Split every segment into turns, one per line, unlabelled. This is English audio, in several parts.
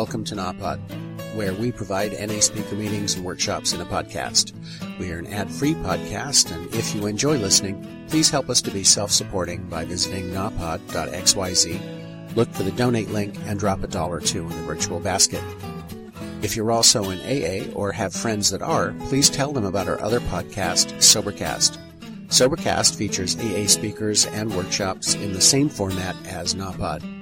welcome to NAPOD, where we provide NA speaker meetings and workshops in a podcast. We are an ad-free podcast, and if you enjoy listening, please help us to be self-supporting by visiting napod.xyz, look for the donate link, and drop $1 or $2 in the virtual basket. If you're also in AA or have friends that are, please tell them about our other podcast, Sobercast. Sobercast features AA speakers and workshops in the same format as NAPOD.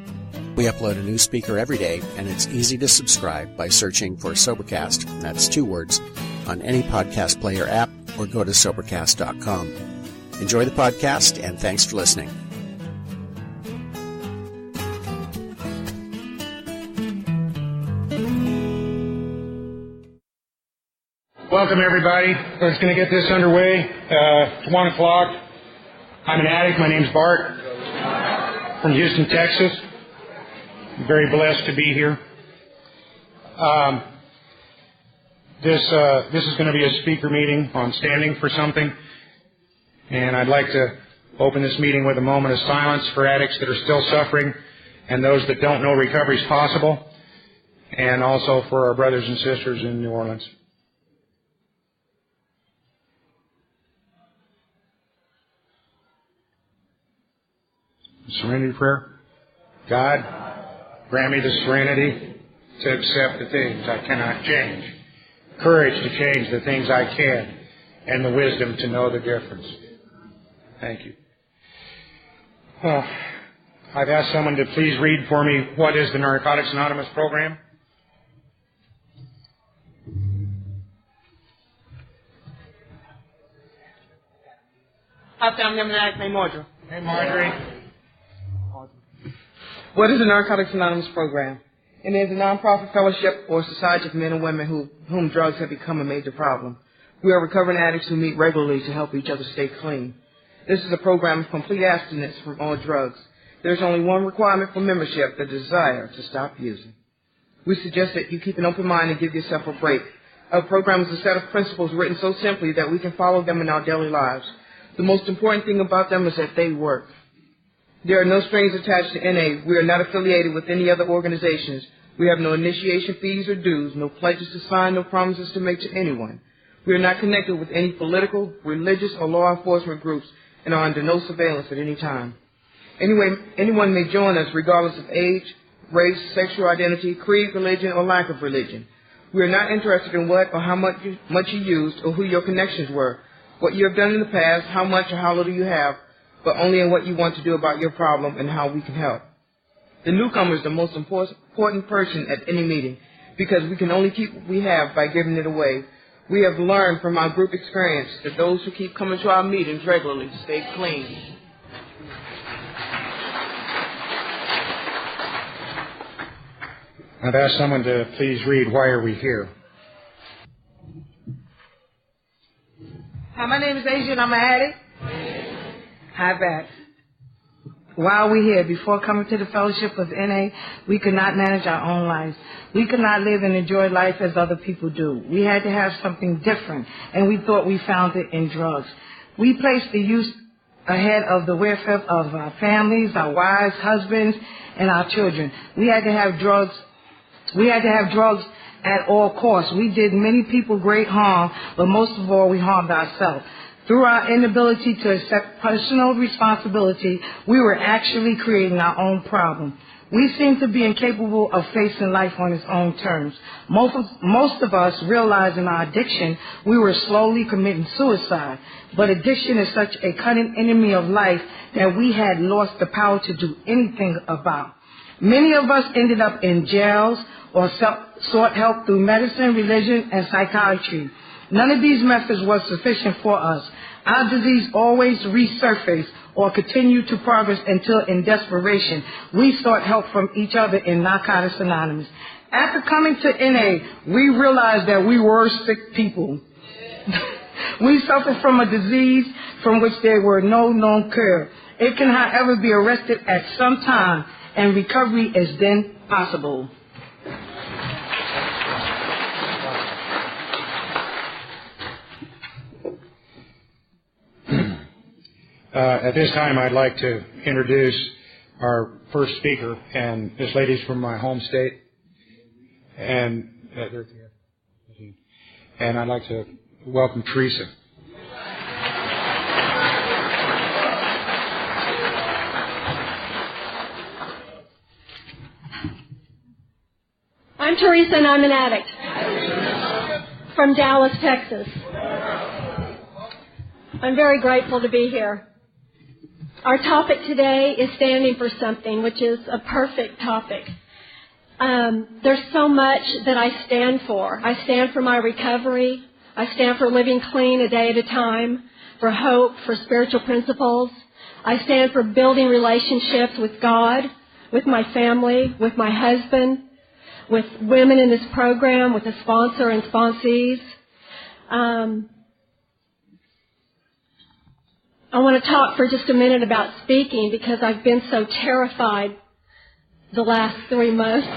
We upload a new speaker every day, and it's easy to subscribe by searching for Sobercast, that's 2 words, on any podcast player app, or go to Sobercast.com. Enjoy the podcast, and thanks for listening.
Welcome, everybody. We're just going to get this underway. It's 1 o'clock. I'm an addict. My name's Bart from Houston, Texas. I'm very blessed to be here. This is going to be a speaker meeting on standing for something. And I'd like to open this meeting with a moment of silence for addicts that are still suffering and those that don't know recovery is possible, and also for our brothers and sisters in New Orleans. Serenity prayer. God, grant me the serenity to accept the things I cannot change, courage to change the things I can, and the wisdom to know the difference. Thank you. Well, I've asked someone to please read for me what is the Narcotics Anonymous program.
Hi, family. I'm an addict named Marjorie.
Hey, Marjorie.
What is the Narcotics Anonymous program? It is a nonprofit fellowship or society of men and women whom drugs have become a major problem. We are recovering addicts who meet regularly to help each other stay clean. This is a program of complete abstinence from all drugs. There's only one requirement for membership, the desire to stop using. We suggest that you keep an open mind and give yourself a break. Our program is a set of principles written so simply that we can follow them in our daily lives. The most important thing about them is that they work. There are no strings attached to NA. We are not affiliated with any other organizations. We have no initiation fees or dues, no pledges to sign, no promises to make to anyone. We are not connected with any political, religious, or law enforcement groups and are under no surveillance at any time. Anyone may join us regardless of age, race, sexual identity, creed, religion, or lack of religion. We are not interested in what or how much you used or who your connections were, what you have done in the past, how much or how little you have, but only in what you want to do about your problem and how we can help. The newcomer is the most important person at any meeting because we can only keep what we have by giving it away. We have learned from our group experience that those who keep coming to our meetings regularly stay clean.
I've asked someone to please read Why Are We Here?
Hi, my name is Asia and I'm an addict. Hi, back. While we're here, before coming to the fellowship of NA, we could not manage our own lives. We could not live and enjoy life as other people do. We had to have something different, and we thought we found it in drugs. We placed the use ahead of the welfare of our families, our wives, husbands, and our children. We had to have drugs. We had to have drugs at all costs. We did many people great harm, but most of all, we harmed ourselves. Through our inability to accept personal responsibility, we were actually creating our own problem. We seemed to be incapable of facing life on its own terms. Most of us realized in our addiction we were slowly committing suicide. But addiction is such a cunning enemy of life that we had lost the power to do anything about. Many of us ended up in jails or sought help through medicine, religion, and psychiatry. None of these methods was sufficient for us. Our disease always resurfaced or continued to progress until, in desperation, we sought help from each other in Narcotics Anonymous. After coming to NA, we realized that we were sick people. We suffered from a disease from which there were no known cure. It can, however, be arrested at some time, and recovery is then possible.
At this time, I'd like to introduce our first speaker, and this lady's from my home state. And I'd like to welcome Teresa.
I'm Teresa, and I'm an addict from Dallas, Texas. I'm very grateful to be here. Our topic today is standing for something, which is a perfect topic. There's so much that I stand for. I stand for my recovery. I stand for living clean a day at a time, for hope, for spiritual principles. I stand for building relationships with God, with my family, with my husband, with women in this program, with the sponsor and sponsees. I want to talk for just a minute about speaking because I've been so terrified the last 3 months.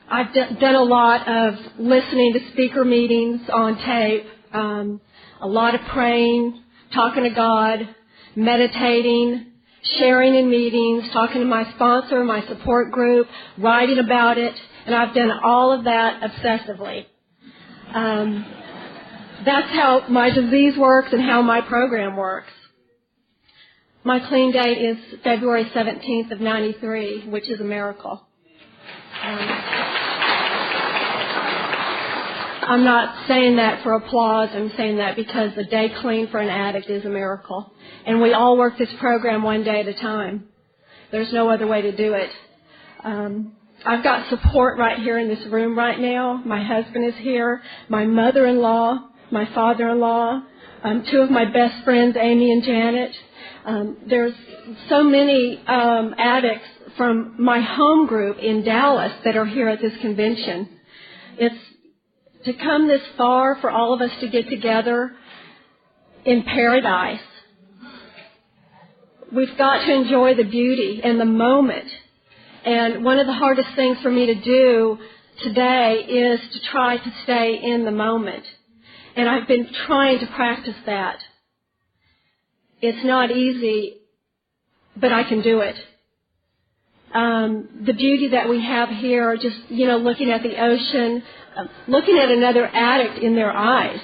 I've done a lot of listening to speaker meetings on tape, a lot of praying, talking to God, meditating, sharing in meetings, talking to my sponsor, my support group, writing about it, and I've done all of that obsessively. That's how my disease works and how my program works. My clean date is February 17th of 93, which is a miracle. I'm not saying that for applause. I'm saying that because a day clean for an addict is a miracle. And we all work this program one day at a time. There's no other way to do it. I've got support right here in this room right now. My husband is here. My mother-in-law, my father-in-law, 2 of my best friends, Amy and Janet. There's so many addicts from my home group in Dallas that are here at this convention. It's to come this far for all of us to get together in paradise. We've got to enjoy the beauty and the moment. And one of the hardest things for me to do today is to try to stay in the moment. And I've been trying to practice that. It's not easy, but I can do it. The beauty that we have here, just, looking at the ocean, looking at another addict in their eyes.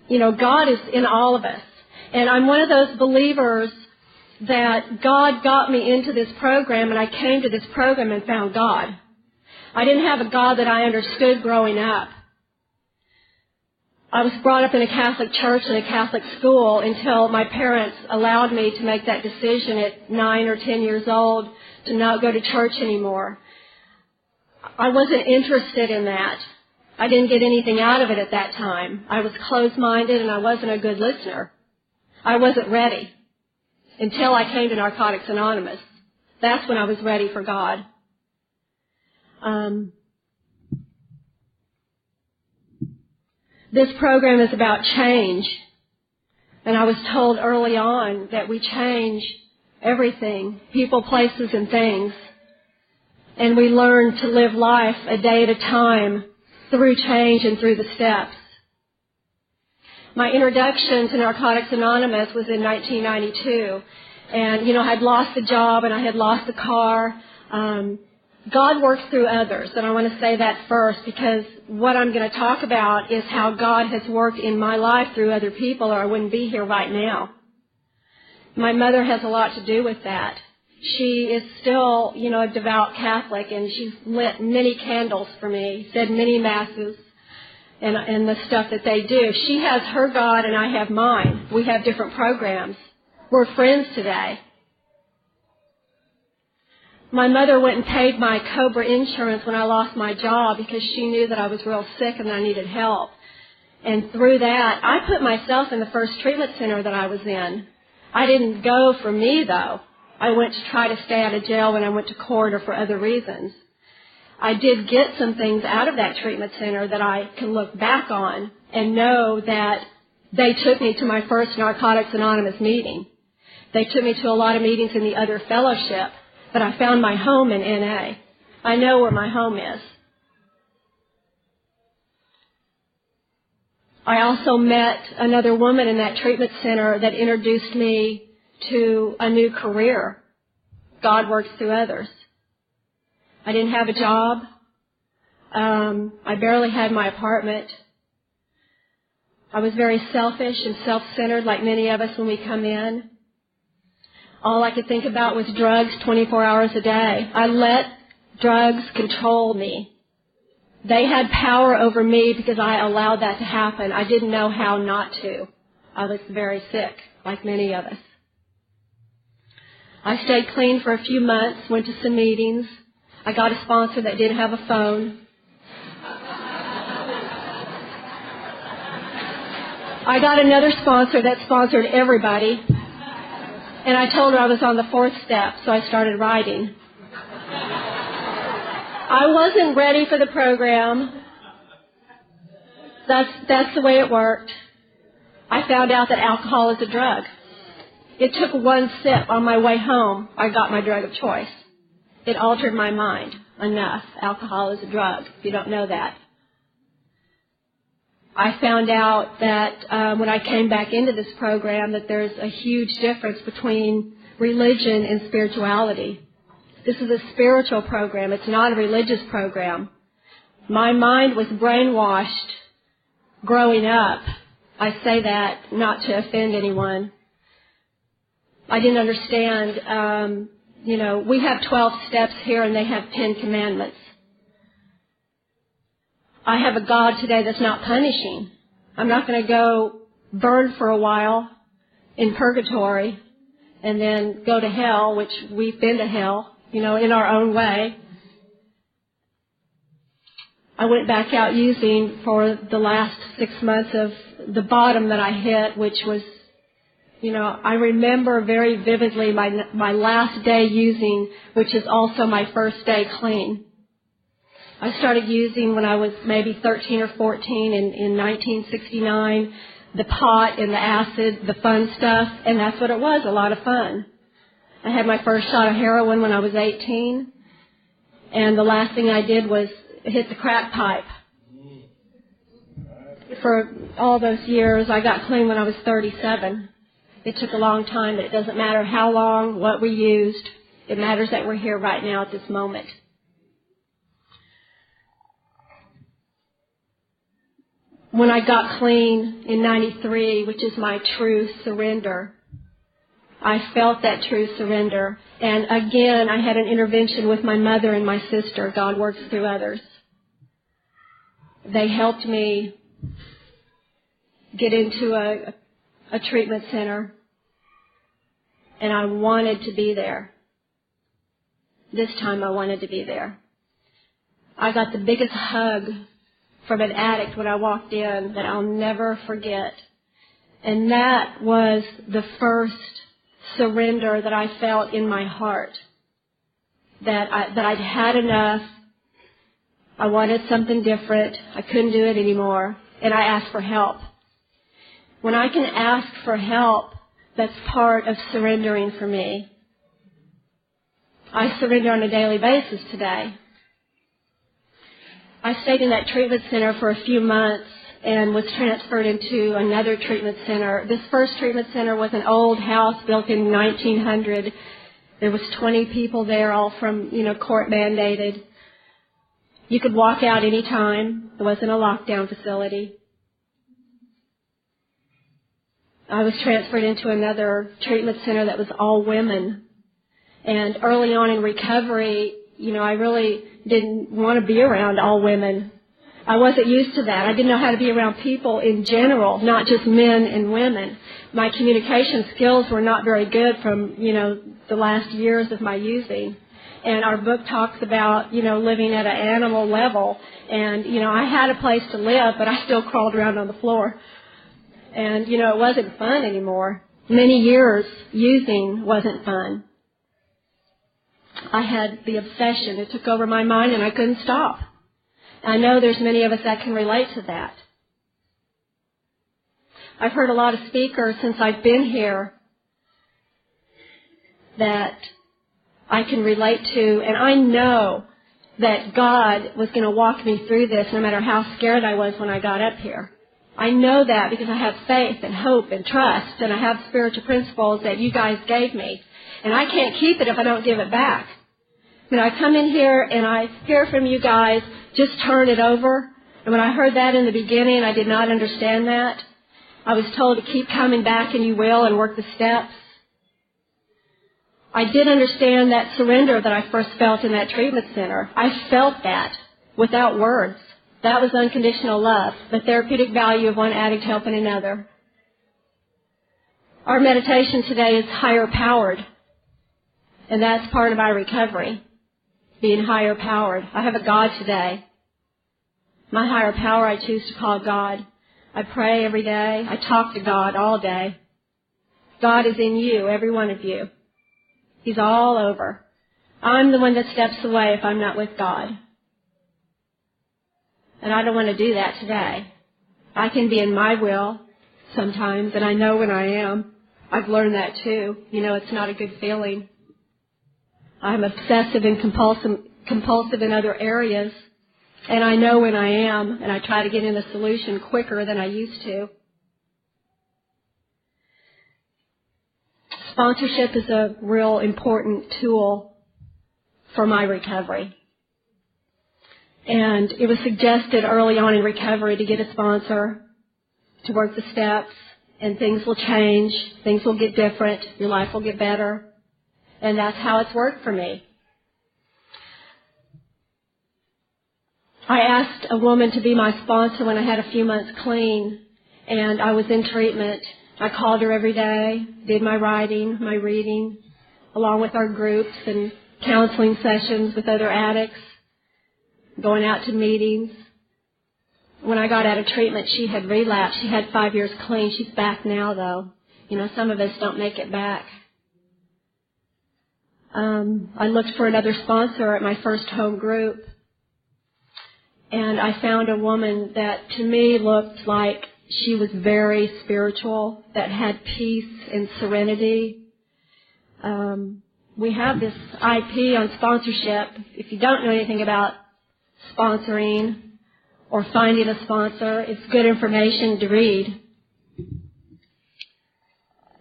God is in all of us. And I'm one of those believers that God got me into this program, and I came to this program and found God. I didn't have a God that I understood growing up. I was brought up in a Catholic church and a Catholic school until my parents allowed me to make that decision at 9 or 10 years old to not go to church anymore. I wasn't interested in that. I didn't get anything out of it at that time. I was closed-minded and I wasn't a good listener. I wasn't ready until I came to Narcotics Anonymous. That's when I was ready for God. This program is about change. And I was told early on that we change everything, people, places, and things. And we learn to live life a day at a time through change and through the steps. My introduction to Narcotics Anonymous was in 1992. And, I had lost the job and I had lost the car. God works through others, and I want to say that first because what I'm going to talk about is how God has worked in my life through other people, or I wouldn't be here right now. My mother has a lot to do with that. She is still, a devout Catholic, and she's lit many candles for me, said many masses, and the stuff that they do. She has her God, and I have mine. We have different programs. We're friends today. My mother went and paid my COBRA insurance when I lost my job because she knew that I was real sick and I needed help. And through that, I put myself in the first treatment center that I was in. I didn't go for me, though. I went to try to stay out of jail when I went to court or for other reasons. I did get some things out of that treatment center that I can look back on and know that they took me to my first Narcotics Anonymous meeting. They took me to a lot of meetings in the other fellowship. But I found my home in NA. I know where my home is. I also met another woman in that treatment center that introduced me to a new career. God works through others. I didn't have a job. I barely had my apartment. I was very selfish and self-centered like many of us when we come in. All I could think about was drugs 24 hours a day. I let drugs control me. They had power over me because I allowed that to happen. I didn't know how not to. I was very sick, like many of us. I stayed clean for a few months, went to some meetings. I got a sponsor that didn't have a phone. I got another sponsor that sponsored everybody. And I told her I was on the 4th step, so I started writing. I wasn't ready for the program. That's the way it worked. I found out that alcohol is a drug. It took one sip on my way home. I got my drug of choice. It altered my mind enough. Alcohol is a drug, if you don't know that. I found out that when I came back into this program that there's a huge difference between religion and spirituality. This is a spiritual program. It's not a religious program. My mind was brainwashed growing up. I say that not to offend anyone. I didn't understand, we have 12 steps here and they have 10 commandments. I have a God today that's not punishing. I'm not going to go burn for a while in purgatory and then go to hell, which we've been to hell, in our own way. I went back out using for the last 6 months of the bottom that I hit, which was, I remember very vividly my last day using, which is also my first day clean. I started using when I was maybe 13 or 14 in 1969, the pot and the acid, the fun stuff, and that's what it was, a lot of fun. I had my first shot of heroin when I was 18, and the last thing I did was hit the crack pipe. For all those years, I got clean when I was 37. It took a long time, but it doesn't matter how long, what we used. It matters that we're here right now at this moment. When I got clean in 93, which is my true surrender, I felt that true surrender. And again, I had an intervention with my mother and my sister. God works through others. They helped me get into a treatment center, and I wanted to be there. This time I wanted to be there. I got the biggest hug from an addict when I walked in that I'll never forget. And that was the first surrender that I felt in my heart. That I'd had enough. I wanted something different. I couldn't do it anymore. And I asked for help. When I can ask for help, that's part of surrendering for me. I surrender on a daily basis today. I stayed in that treatment center for a few months and was transferred into another treatment center. This first treatment center was an old house built in 1900. There was 20 people there, all from, court mandated. You could walk out any time. It wasn't a lockdown facility. I was transferred into another treatment center that was all women. And early on in recovery, I really didn't want to be around all women. I wasn't used to that. I didn't know how to be around people in general, not just men and women. My communication skills were not very good from, the last years of my using. And our book talks about, living at an animal level. And, I had a place to live, but I still crawled around on the floor. And, it wasn't fun anymore. Many years using wasn't fun. I had the obsession. It took over my mind and I couldn't stop. I know there's many of us that can relate to that. I've heard a lot of speakers since I've been here that I can relate to, and I know that God was going to walk me through this no matter how scared I was when I got up here. I know that because I have faith and hope and trust, and I have spiritual principles that you guys gave me. And I can't keep it if I don't give it back. When I come in here and I hear from you guys, just turn it over. And when I heard that in the beginning, I did not understand that. I was told to keep coming back and you will and work the steps. I did understand that surrender that I first felt in that treatment center. I felt that without words. That was unconditional love, the therapeutic value of one addict helping another. Our meditation today is higher powered, and that's part of my recovery, being higher powered. I have a God today. My higher power I choose to call God. I pray every day. I talk to God all day. God is in you, every one of you. He's all over. I'm the one that steps away if I'm not with God. And I don't want to do that today. I can be in my will sometimes, and I know when I am. I've learned that too. You know, it's not a good feeling. I'm obsessive and compulsive in other areas, and I know when I am, and I try to get in a solution quicker than I used to. Sponsorship is a real important tool for my recovery. And it was suggested early on in recovery to get a sponsor, to work the steps, and things will change, things will get different, your life will get better. And that's how it's worked for me. I asked a woman to be my sponsor when I had a few months clean, and I was in treatment. I called her every day, did my writing, my reading, along with our groups and counseling sessions with other addicts, going out to meetings. When I got out of treatment, she had relapsed. She had 5 years clean. She's back now, though. You know, some of us don't make it back. I looked for another sponsor at my first home group, and I found a woman that to me looked like she was very spiritual, that had peace and serenity. We have this IP on sponsorship. If you don't know anything about sponsoring or finding a sponsor, it's good information to read.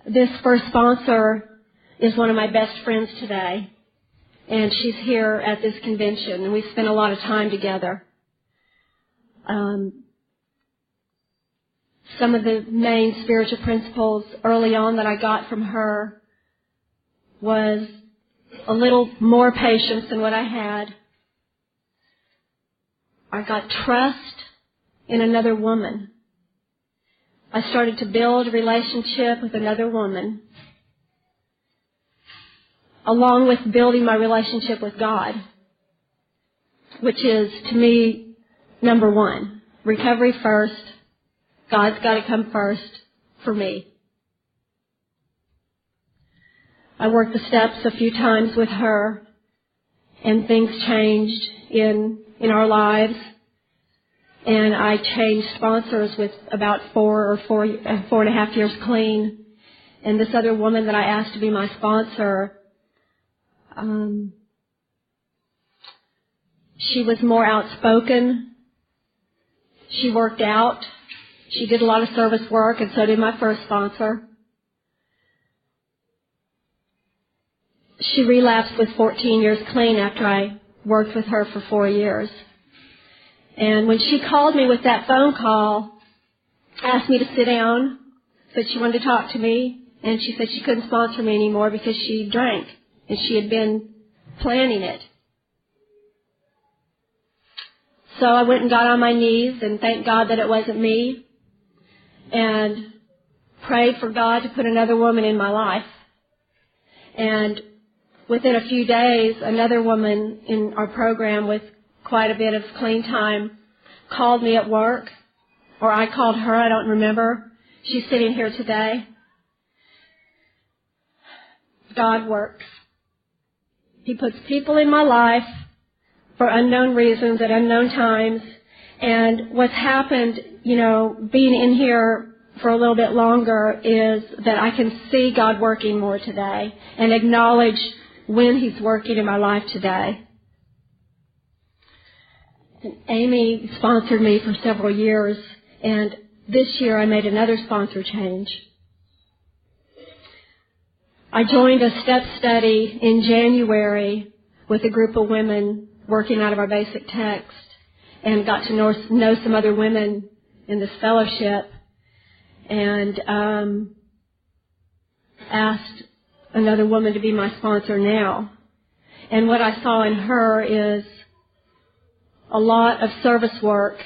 This first sponsor is one of my best friends today, and she's here at this convention, and we spent a lot of time together. Some of the main spiritual principles early on that I got from her was a little more patience than what I had. I got trust in another woman. I started to build a relationship with another woman, along with building my relationship with God, which is, to me, number one. Recovery first. God's got to come first for me. I worked the steps a few times with her, and things changed in our lives. And I changed sponsors with about 4.5 years clean. And this other woman that I asked to be my sponsor, she was more outspoken. She worked out. She did a lot of service work, and so did my first sponsor. She relapsed with 14 years clean after I worked with her for 4 years. And when she called me with that phone call, asked me to sit down, said she wanted to talk to me, and she said she couldn't sponsor me anymore because she drank, and she had been planning it. So I went and got on my knees and thanked God that it wasn't me, and prayed for God to put another woman in my life. And within a few days, another woman in our program with quite a bit of clean time called me at work, or I called her, I don't remember. She's sitting here today. God works. He puts people in my life for unknown reasons at unknown times. And what's happened, being in here for a little bit longer is that I can see God working more today and acknowledge when He's working in my life today. And Amy sponsored me for several years, and this year I made another sponsor change. I joined a step study in January with a group of women working out of our basic text, and got to know some other women in this fellowship, and asked another woman to be my sponsor now. And what I saw in her is a lot of service work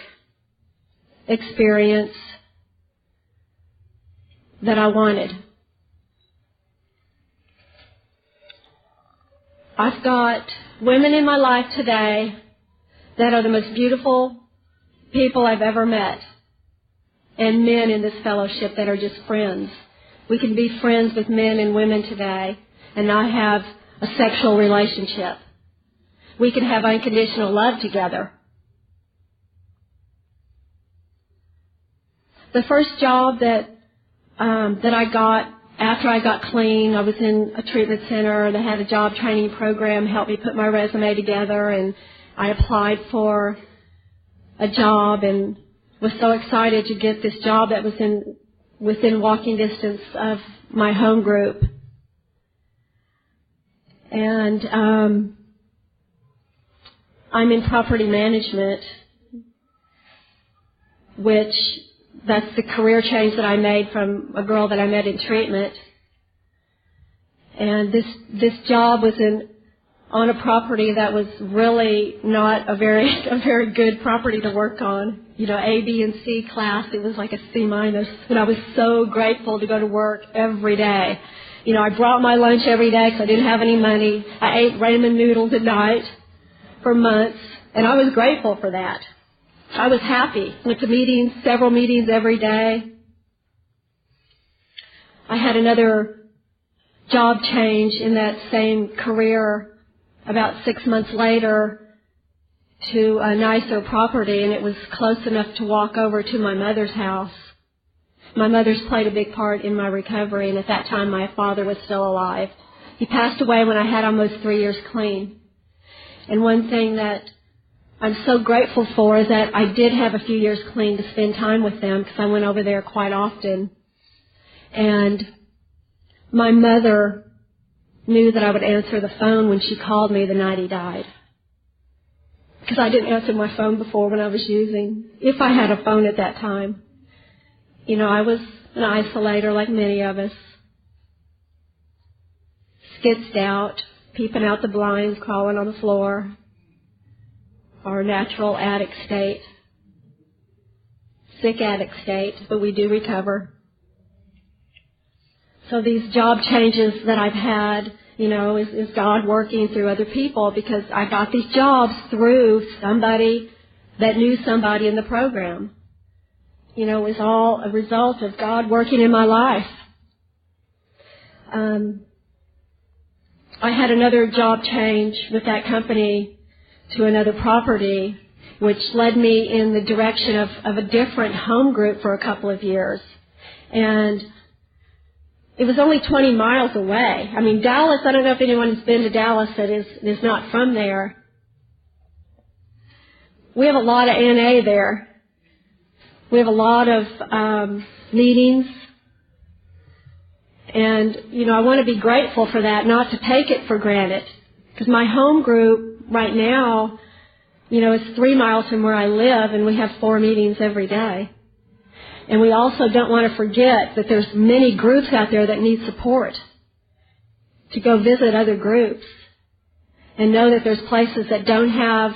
experience that I wanted. I've got women in my life today that are the most beautiful people I've ever met, and men in this fellowship that are just friends. We can be friends with men and women today and not have a sexual relationship. We can have unconditional love together. The first job that I got after I got clean, I was in a treatment center. They had a job training program, helped me put my resume together, and I applied for a job and was so excited to get this job that was within walking distance of my home group. And I'm in property management, which that's the career change that I made from a girl that I met in treatment. And this job was on a property that was really not a very good property to work on. You know, A, B, and C class. It was like a C-. And I was so grateful to go to work every day. You know, I brought my lunch every day because I didn't have any money. I ate ramen noodles at night for months, and I was grateful for that. I was happy. Went to meetings, several meetings every day. I had another job change in that same career about 6 months later to a nicer property, and it was close enough to walk over to my mother's house. My mother's played a big part in my recovery, and at that time my father was still alive. He passed away when I had almost 3 years clean. And one thing that I'm so grateful for is that I did have a few years clean to spend time with them because I went over there quite often. And my mother knew that I would answer the phone when she called me the night he died. Because I didn't answer my phone before when I was using, if I had a phone at that time. You know, I was an isolator like many of us. Skitzed out, peeping out the blinds, crawling on the floor. Our natural addict state. Sick addict state, but we do recover. So these job changes that I've had, you know, is God working through other people, because I got these jobs through somebody that knew somebody in the program. You know, it was all a result of God working in my life. I had another job change with that company to another property, which led me in the direction of a different home group for a couple of years. And it was only 20 miles away. I mean, Dallas, I don't know if anyone has been to Dallas that is not from there. We have a lot of NA there. We have a lot of meetings. And, you know, I want to be grateful for that, not to take it for granted. Because my home group right now, you know, is 3 miles from where I live, and we have 4 meetings every day. And we also don't want to forget that there's many groups out there that need support. To go visit other groups and know that there's places that don't have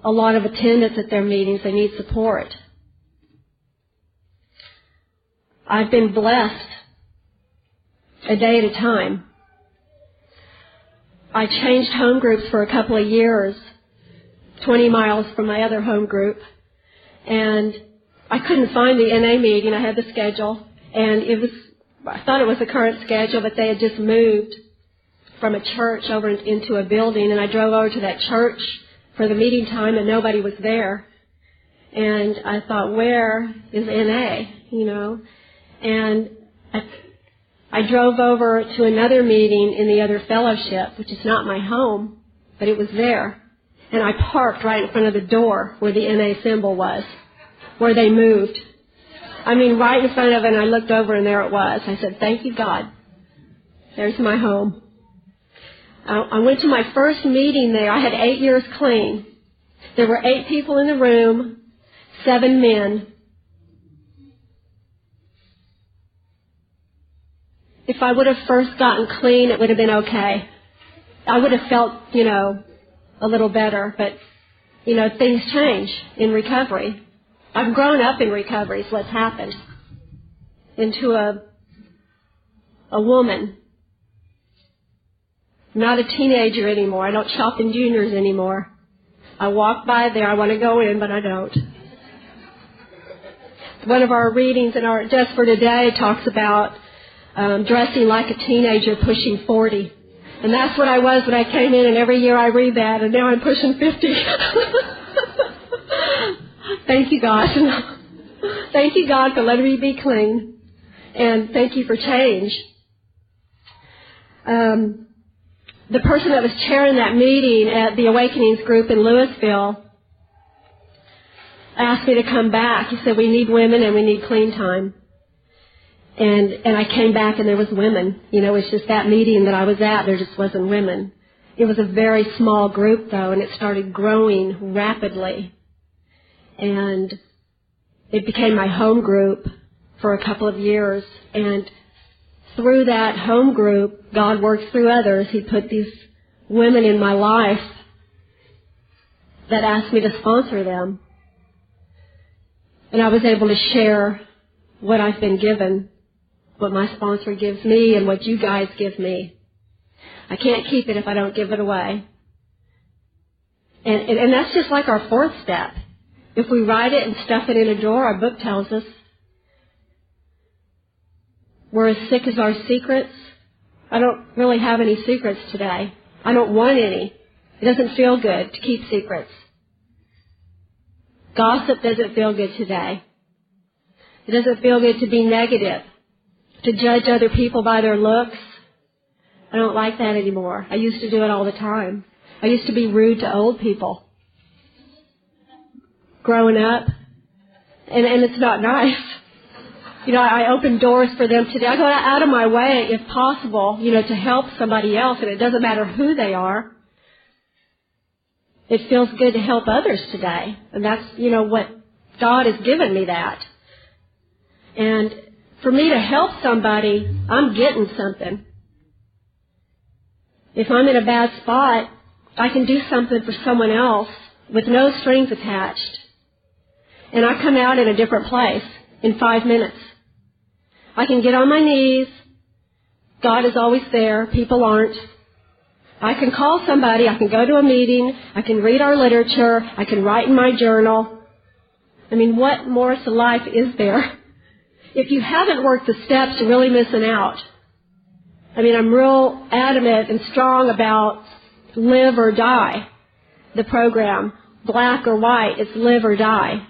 a lot of attendance at their meetings. They need support. I've been blessed a day at a time. I changed home groups for a couple of years, 20 miles from my other home group, and I couldn't find the NA meeting. I had the schedule, and I thought it was the current schedule, but they had just moved from a church over into a building, and I drove over to that church for the meeting time, and nobody was there. And I thought, where is NA, you know? And I drove over to another meeting in the other fellowship, which is not my home, but it was there. And I parked right in front of the door where the NA symbol was, where they moved. I mean, right in front of it, and I looked over, and there it was. I said, thank you, God. There's my home. I went to my first meeting there. I had 8 years clean. There were 8 people in the room, 7 men. If I would have first gotten clean, it would have been okay. I would have felt, a little better. But, things change in recovery. I've grown up in recovery is what's happened. Into a woman. I'm not a teenager anymore. I don't shop in Juniors anymore. I walk by there. I want to go in, but I don't. One of our readings in our Just for Today talks about dressing like a teenager pushing 40. And that's what I was when I came in, and every year I read that, and now I'm pushing 50. Thank you, God. Thank you, God, for letting me be clean. And thank you for change. The person that was chairing that meeting at the Awakenings group in Louisville asked me to come back. He said, we need women and we need clean time. And I came back and there was women. It's just that meeting that I was at, there just wasn't women. It was a very small group though, and it started growing rapidly. And it became my home group for a couple of years. And through that home group, God worked through others. He put these women in my life that asked me to sponsor them. And I was able to share what I've been given, what my sponsor gives me and what you guys give me. I can't keep it if I don't give it away. And that's just like our 4th step. If we write it and stuff it in a drawer, our book tells us, we're as sick as our secrets. I don't really have any secrets today. I don't want any. It doesn't feel good to keep secrets. Gossip doesn't feel good today. It doesn't feel good to be negative, to judge other people by their looks. I don't like that anymore. I used to do it all the time. I used to be rude to old people. Growing up. And it's not nice. I open doors for them today. I go out of my way, if possible, to help somebody else, and it doesn't matter who they are. It feels good to help others today. And that's, what God has given me that. And for me to help somebody, I'm getting something. If I'm in a bad spot, I can do something for someone else with no strings attached. And I come out in a different place in 5 minutes. I can get on my knees. God is always there. People aren't. I can call somebody. I can go to a meeting. I can read our literature. I can write in my journal. What more to life is there? If you haven't worked the steps, you're really missing out. I'm real adamant and strong about live or die, the program. Black or white, it's live or die.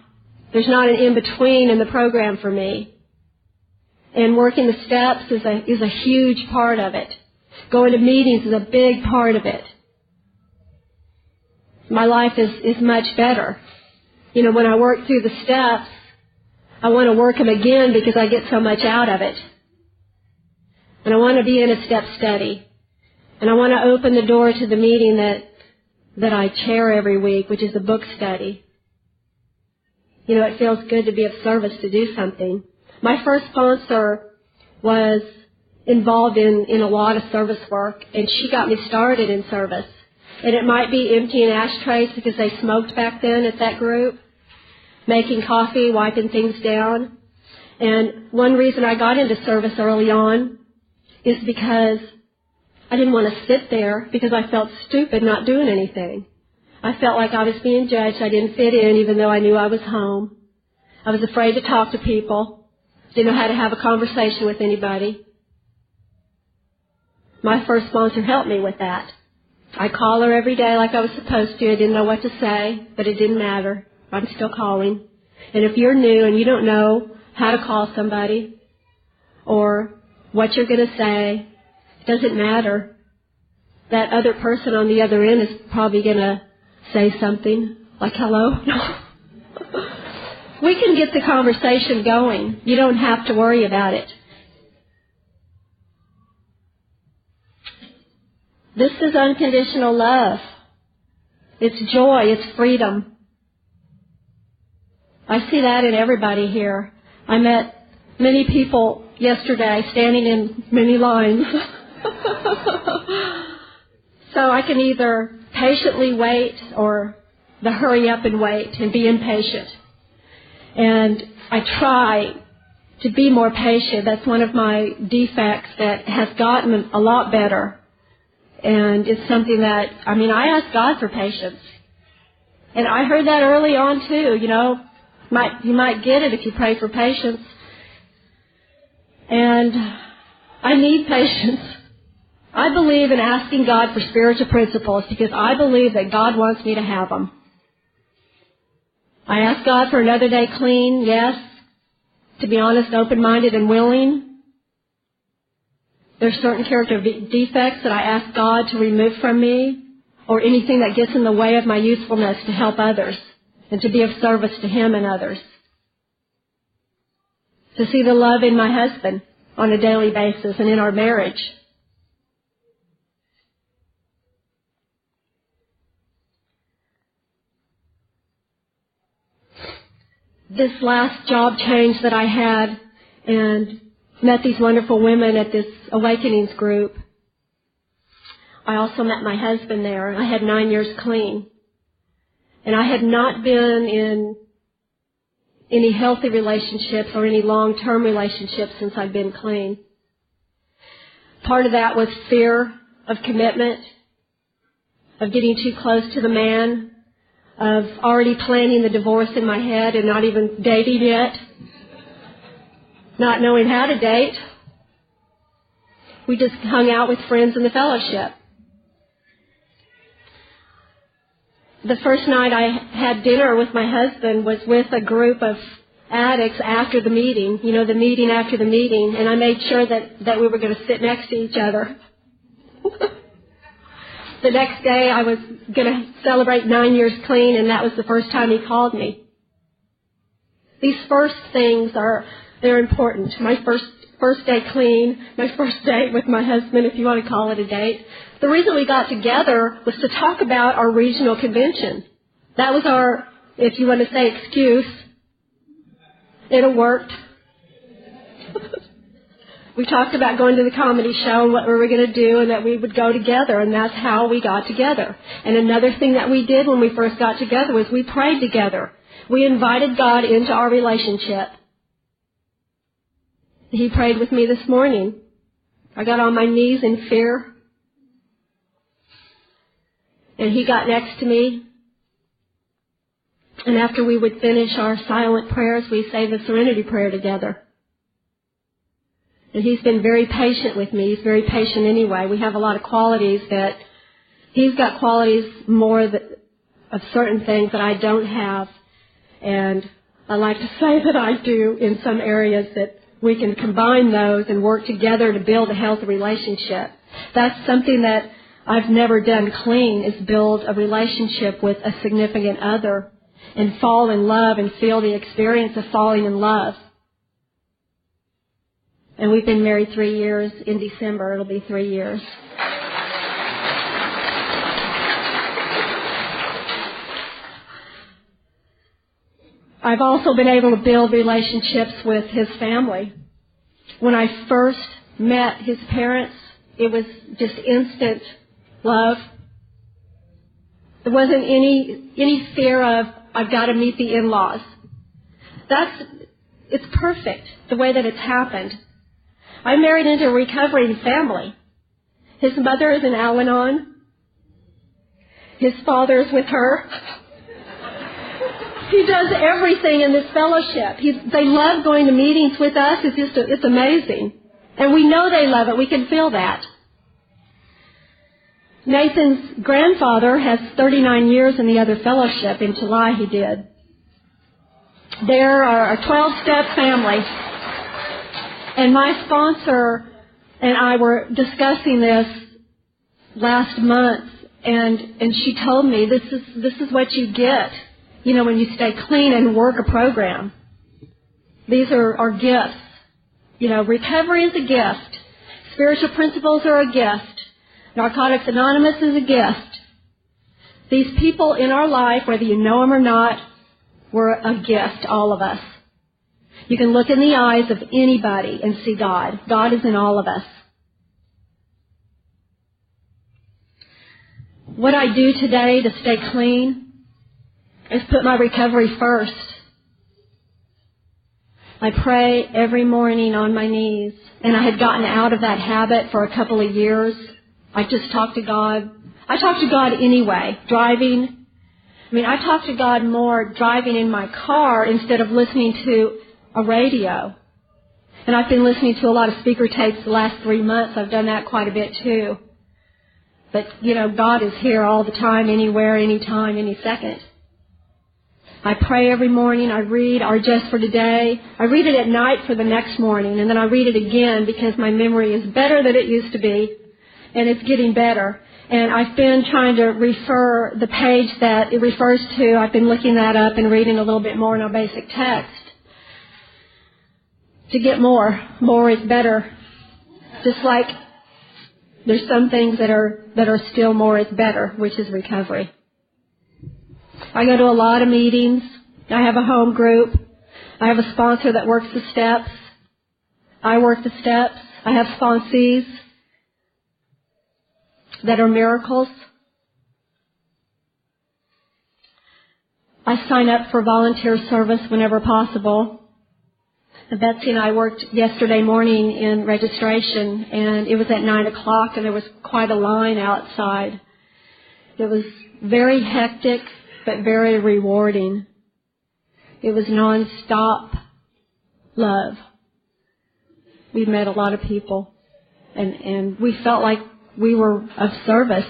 There's not an in-between in the program for me. And working the steps is a huge part of it. Going to meetings is a big part of it. My life is much better. When I work through the steps, I want to work them again because I get so much out of it. And I want to be in a step study. And I want to open the door to the meeting that I chair every week, which is a book study. It feels good to be of service to do something. My first sponsor was involved in a lot of service work, and she got me started in service. And it might be emptying ashtrays because they smoked back then at that group, making coffee, wiping things down. And one reason I got into service early on is because I didn't want to sit there because I felt stupid not doing anything. I felt like I was being judged. I didn't fit in even though I knew I was home. I was afraid to talk to people. Didn't know how to have a conversation with anybody. My first sponsor helped me with that. I call her every day like I was supposed to. I didn't know what to say, but it didn't matter. I'm still calling. And if you're new and you don't know how to call somebody or what you're going to say, it doesn't matter. That other person on the other end is probably going to say something like, hello. We can get the conversation going. You don't have to worry about it. This is unconditional love. It's joy. It's freedom. I see that in everybody here. I met many people yesterday standing in many lines. So I can either patiently wait or the hurry up and wait and be impatient. And I try to be more patient. That's one of my defects that has gotten a lot better. And it's something that, I ask God for patience. And I heard that early on too, you might get it if you pray for patience. And I need patience. I believe in asking God for spiritual principles because I believe that God wants me to have them. I ask God for another day clean, yes. To be honest, open-minded and willing. There's certain character defects that I ask God to remove from me, or anything that gets in the way of my usefulness to help others and to be of service to Him and others. To see the love in my husband on a daily basis and in our marriage. This last job change that I had and met these wonderful women at this Awakenings group, I also met my husband there. I had 9 years clean. And I had not been in any healthy relationships or any long-term relationships since I'd been clean. Part of that was fear of commitment, of getting too close to the man, of already planning the divorce in my head and not even dating yet, not knowing how to date. We just hung out with friends in the fellowship. The first night I had dinner with my husband was with a group of addicts after the meeting, the meeting after the meeting, and I made sure that we were going to sit next to each other. The next day I was going to celebrate 9 years clean, and that was the first time he called me. These first things they're important. My first day clean, my first date with my husband, if you want to call it a date. The reason we got together was to talk about our regional convention. That was our, if you want to say, excuse. It worked. We talked about going to the comedy show and what we were going to do and that we would go together, and that's how we got together. And another thing that we did when we first got together was we prayed together. We invited God into our relationship. He prayed with me this morning. I got on my knees in fear. And he got next to me. And after we would finish our silent prayers, we say the Serenity Prayer together. And he's been very patient with me. He's very patient anyway. We have a lot of qualities that he's got qualities more of certain things that I don't have. And I like to say that I do in some areas, that we can combine those and work together to build a healthy relationship. That's something that I've never done clean, is build a relationship with a significant other and fall in love and feel the experience of falling in love. And we've been married 3 years. In December, it'll be 3 years. I've also been able to build relationships with his family. When I first met his parents, it was just instant love. There wasn't any fear of, I've got to meet the in-laws. It's perfect the way that it's happened. I married into a recovering family. His mother is in Al-Anon. His father is with her. He does everything in this fellowship. They love going to meetings with us. It's amazing. And we know they love it. We can feel that. Nathan's grandfather has 39 years in the other fellowship. In July he did. They're a 12-step family. And my sponsor and I were discussing this last month, and she told me this is what you get, when you stay clean and work a program. These are gifts. Recovery is a gift. Spiritual principles are a gift. Narcotics Anonymous is a gift. These people in our life, whether you know them or not, were a gift, all of us. You can look in the eyes of anybody and see God. God is in all of us. What I do today to stay clean is put my recovery first. I pray every morning on my knees, and I had gotten out of that habit for a couple of years. I just talk to God. I talk to God anyway, driving. I talk to God more driving in my car instead of listening to a radio. And I've been listening to a lot of speaker tapes the last 3 months. I've done that quite a bit too. But, God is here all the time, anywhere, anytime, any second. I pray every morning. I read our Just for Today. I read it at night for the next morning, and then I read it again because my memory is better than it used to be, and it's getting better. And I've been trying to refer the page that it refers to. I've been looking that up and reading a little bit more in our basic text to get more. More is better. Just like there's some things that are still more is better, which is recovery. I go to a lot of meetings. I have a home group. I have a sponsor that works the steps. I work the steps. I have sponsees that are miracles. I sign up for volunteer service whenever possible. Betsy and I worked yesterday morning in registration, and it was at 9 o'clock, and there was quite a line outside. It was very hectic, but very rewarding. It was non-stop love. We met a lot of people, and we felt like we were of service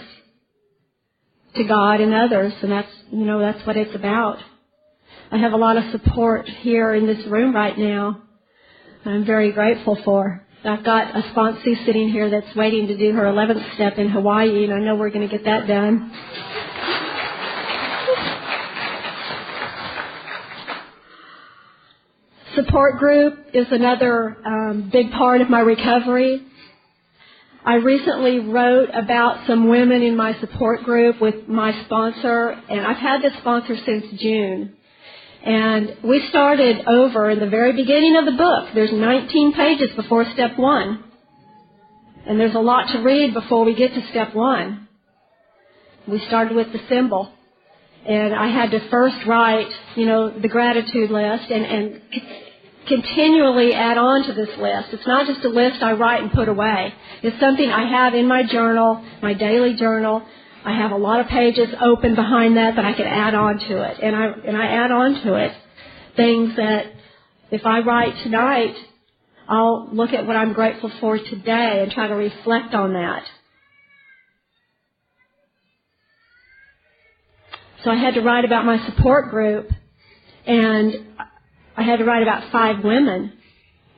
to God and others, and that's what it's about. I have a lot of support here in this room right now. I'm very grateful for. I've got a sponsee sitting here that's waiting to do her 11th step in Hawaii, and I know we're going to get that done. Support group is another big part of my recovery. I recently wrote about some women in my support group with my sponsor, and I've had this sponsor since June. And we started over in the very beginning of the book. There's 19 pages before step 1. And there's a lot to read before we get to step 1. We started with the symbol. And I had to first write, the gratitude list and continually add on to this list. It's not just a list I write and put away. It's something I have in my journal, my daily journal. I have a lot of pages open behind that I can add on to it. And I add on to it things that if I write tonight, I'll look at what I'm grateful for today and try to reflect on that. So I had to write about my support group, and I had to write about 5 women.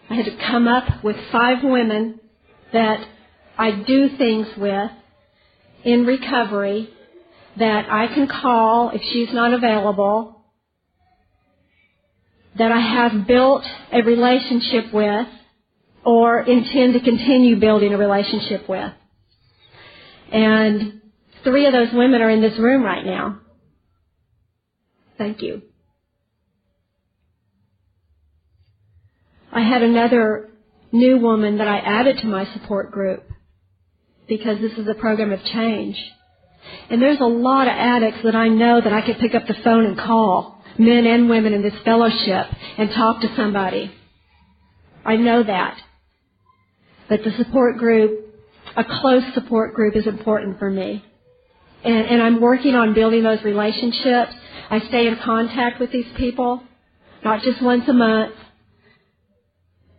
I had to come up with 5 women that I do things with in recovery that I can call if she's not available, that I have built a relationship with or intend to continue building a relationship with. And 3 of those women are in this room right now. Thank you. I had another new woman that I added to my support group because this is a program of change. And there's a lot of addicts that I know that I could pick up the phone and call, men and women in this fellowship, and talk to somebody. I know that. But the support group, a close support group, is important for me. And I'm working on building those relationships. I stay in contact with these people, not just once a month.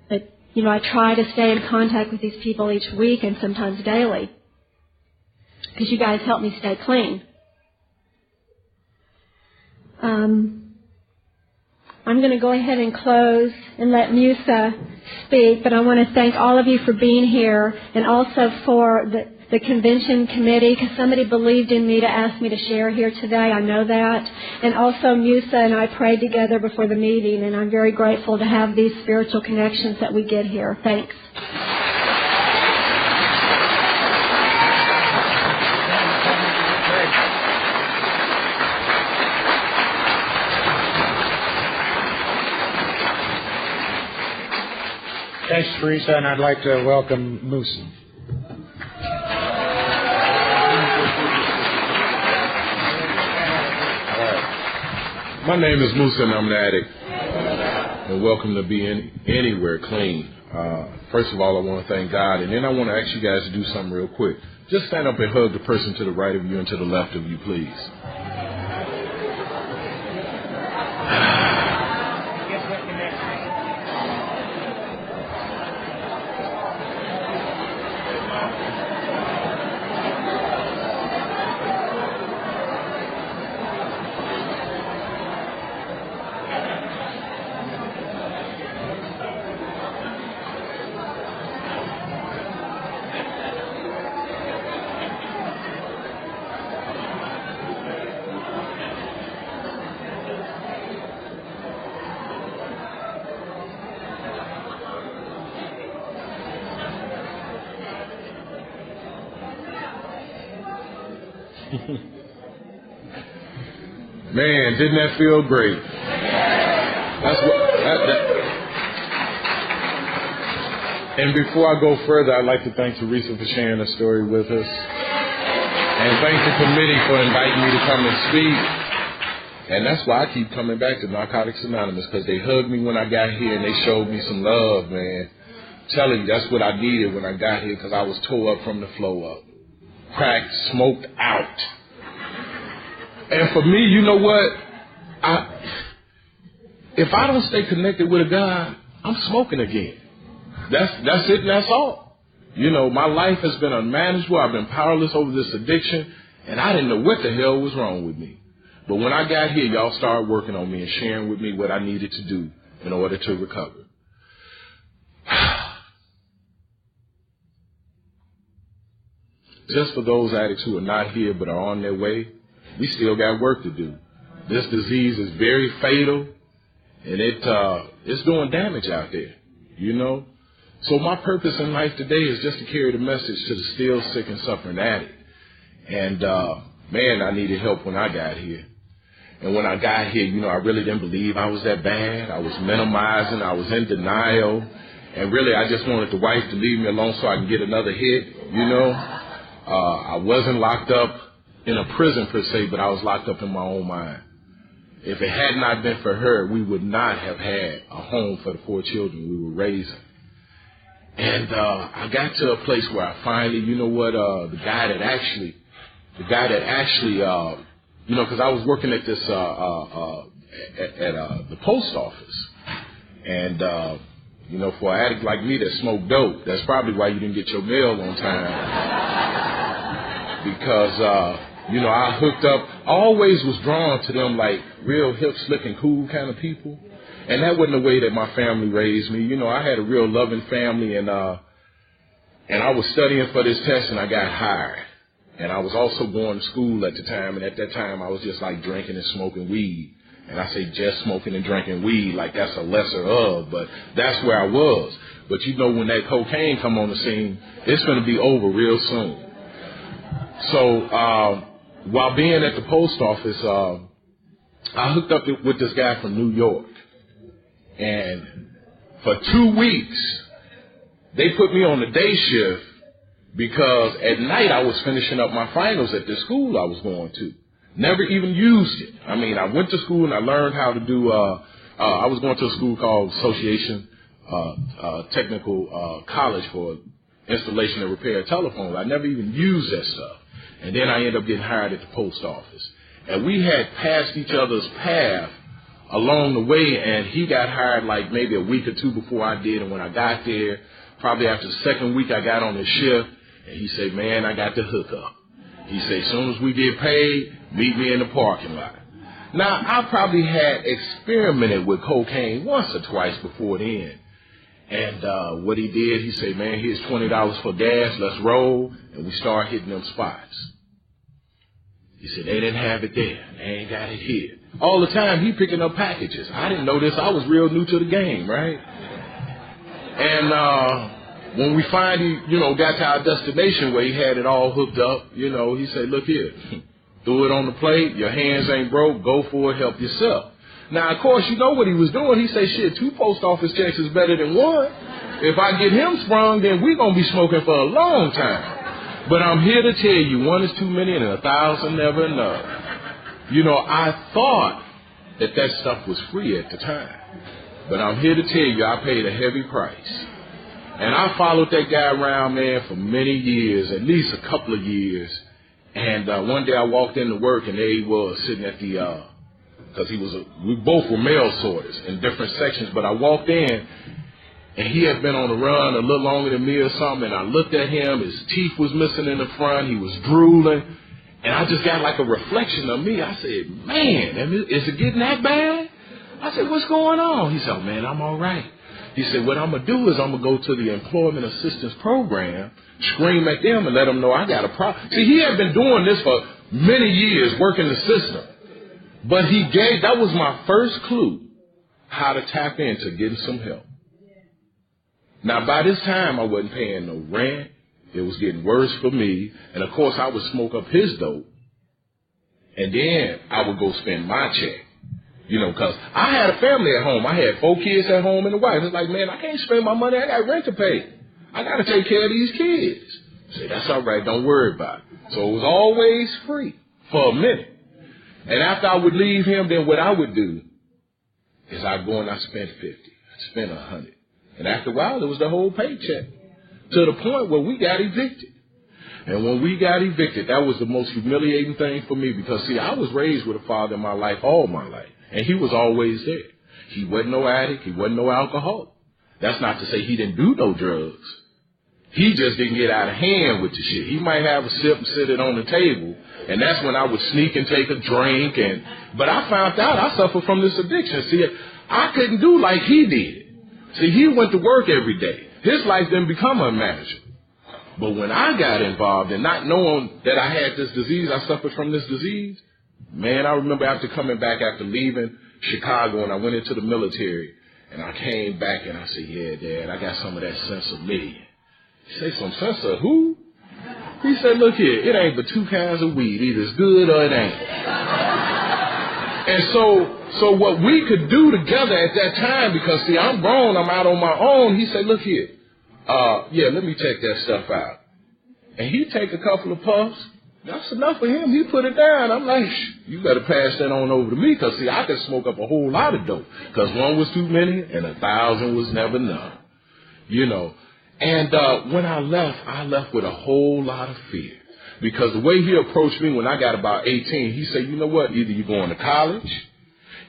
But, I try to stay in contact with these people each week and sometimes daily. Because you guys help me stay clean. I'm going to go ahead and close and let Musa speak, but I want to thank all of you for being here and also for the convention committee, because somebody believed in me to ask me to share here today. I know that. And also Musa and I prayed together before the meeting, and I'm very grateful to have these spiritual connections that we get here. Thanks.
Thanks, Teresa, and I'd like to welcome Moosin.
My name is Moosin, and I'm an addict, and welcome to Be Anywhere Clean. First of all, I want to thank God, and then I want to ask you guys to do something real quick. Just stand up and hug the person to the right of you and to the left of you, please. Man, didn't that feel great? That's what. And before I go further, I'd like to thank Teresa for sharing her story with us, and thank the committee for inviting me to come and speak. And that's why I keep coming back to Narcotics Anonymous, because they hugged me when I got here and they showed me some love, man. I'm telling you, that's what I needed when I got here, because I was tore up from the flow up, cracked, smoked out. And for me, you know what? If I don't stay connected with a God, I'm smoking again. That's it and that's all. You know, my life has been unmanageable. I've been powerless over this addiction, and I didn't know what the hell was wrong with me. But when I got here, y'all started working on me and sharing with me what I needed to do in order to recover. Just for those addicts who are not here but are on their way, we still got work to do. This disease is very fatal, and it's doing damage out there, you know. So my purpose in life today is just to carry the message to the still sick and suffering addict. And, man, I needed help when I got here. And when I got here, you know, I really didn't believe I was that bad. I was minimizing. I was in denial. And really, I just wanted the wife to leave me alone so I can get another hit, you know. I wasn't locked up in a prison per se, but I was locked up in my own mind. If it had not been for her, we would not have had a home for the 4 children we were raising. And I got to a place where I finally, you know what, the guy that actually, you know, because I was working at this at the post office, and you know, for an addict like me that smoked dope, that's probably why you didn't get your mail on time. Because you know, I hooked up. I always was drawn to them like real hip, slick, and cool kind of people. And that wasn't the way that my family raised me. You know, I had a real loving family, and I was studying for this test, and I got hired. And I was also going to school at the time, and at that time I was just like drinking and smoking weed. And I say just smoking and drinking weed like that's a lesser of, but that's where I was. But you know, when that cocaine come on the scene, it's going to be over real soon. So while being at the post office, I hooked up with this guy from New York. And for 2 weeks, they put me on the day shift because at night I was finishing up my finals at the school I was going to. Never even used it. I mean, I went to school and I learned how to do, I was going to a school called Association Technical College for installation and repair of telephones. I never even used that stuff. And then I ended up getting hired at the post office. And we had passed each other's path along the way, and he got hired like maybe a week or 2 before I did. And when I got there, probably after the second week, I got on his shift, and he said, man, I got the hookup. He said, as soon as we get paid, meet me in the parking lot. Now, I probably had experimented with cocaine once or twice before then. And what he did, he said, man, here's $20 for gas, let's roll. And we start hitting them spots. He said, they didn't have it there. They ain't got it here. All the time, he picking up packages. I didn't know this. I was real new to the game, right? And when we finally, you know, got to our destination where he had it all hooked up, you know, he said, look here, threw it on the plate. Your hands ain't broke. Go for it. Help yourself. Now, of course, you know what he was doing. He said, shit, 2 post office checks is better than 1. If I get him sprung, then we're going to be smoking for a long time. But I'm here to tell you, one is too many and 1,000 never enough. You know, I thought that stuff was free at the time. But I'm here to tell you, I paid a heavy price. And I followed that guy around, man, for many years, at least a couple of years. And one day I walked into work, and there he was sitting at the, because we both were mail sorters in different sections. But I walked in, and he had been on the run a little longer than me or something. And I looked at him, his teeth was missing in the front, he was drooling. And I just got like a reflection of me. I said, man, is it getting that bad? I said, what's going on? He said, oh, man, I'm all right. He said, what I'm going to do is I'm going to go to the Employment Assistance Program, scream at them and let them know I got a problem. See, he had been doing this for many years, working the system. But that was my first clue how to tap into getting some help. Now, by this time, I wasn't paying no rent. It was getting worse for me. And, of course, I would smoke up his dope. And then I would go spend my check. You know, because I had a family at home. I had 4 kids at home and a wife. It's like, man, I can't spend my money. I got rent to pay. I got to take care of these kids. I said, that's all right. Don't worry about it. So it was always free for a minute. And after I would leave him, then what I would do is I'd go and I'd spend 50. I'd spend 100. And after a while, it was the whole paycheck. To the point where we got evicted. And when we got evicted, that was the most humiliating thing for me because, see, I was raised with a father in my life all my life. And he was always there. He wasn't no addict. He wasn't no alcoholic. That's not to say he didn't do no drugs. He just didn't get out of hand with the shit. He might have a sip and sit it on the table. And that's when I would sneak and take a drink. But I found out I suffered from this addiction. See, I couldn't do like he did. See, he went to work every day. His life didn't become unmanageable. But when I got involved and not knowing that I had this disease, I suffered from this disease, man, I remember after coming back after leaving Chicago and I went into the military and I came back and I said, yeah, Dad, I got some of that sense of me. He said, some sense of who? He said, look here, it ain't but 2 kinds of weed. Either it's good or it ain't. And so what we could do together at that time, because, see, I'm grown, I'm out on my own, he said, look here, let me check that stuff out. And he'd take a couple of puffs. That's enough for him. He put it down. I'm like, you better pass that on over to me, because, see, I could smoke up a whole lot of dope, because 1 was too many and 1,000 was never enough, you know. And when I left with a whole lot of fear, because the way he approached me when I got about 18, he said, you know what, either you're going to college,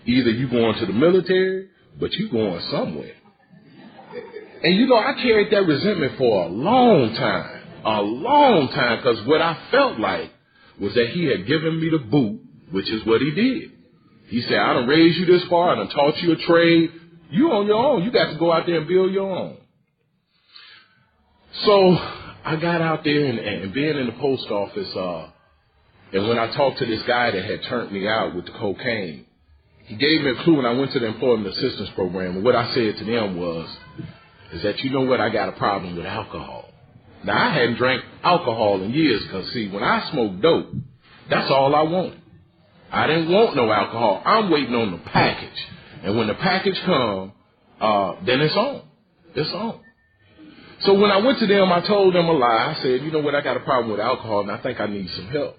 either you're going to the military, but you're going somewhere. And, you know, I carried that resentment for a long time, because what I felt like was that he had given me the boot, which is what he did. He said, I done raised you this far, I done taught you a trade, you on your own, you got to go out there and build your own. So I got out there and being in the post office, and when I talked to this guy that had turned me out with the cocaine, he gave me a clue when I went to the Employment Assistance Program. And what I said to them is that, you know what, I got a problem with alcohol. Now, I hadn't drank alcohol in years because, see, when I smoked dope, that's all I wanted. I didn't want no alcohol. I'm waiting on the package. And when the package comes, then it's on. It's on. So when I went to them, I told them a lie. I said, you know what, I got a problem with alcohol, and I think I need some help.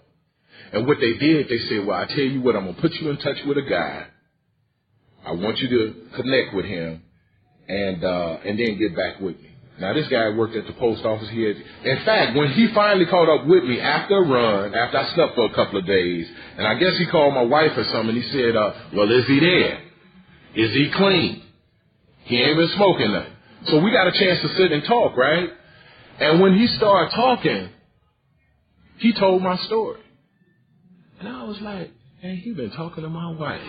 And what they did, they said, well, I tell you what, I'm going to put you in touch with a guy. I want you to connect with him and then get back with me. Now, this guy worked at the post office here. In fact, when he finally caught up with me after a run, after I slept for a couple of days, and I guess he called my wife or something, he said, well, is he there? Is he clean? He ain't been smoking nothing. So we got a chance to sit and talk, right? And when he started talking, he told my story. And I was like, man, he been talking to my wife.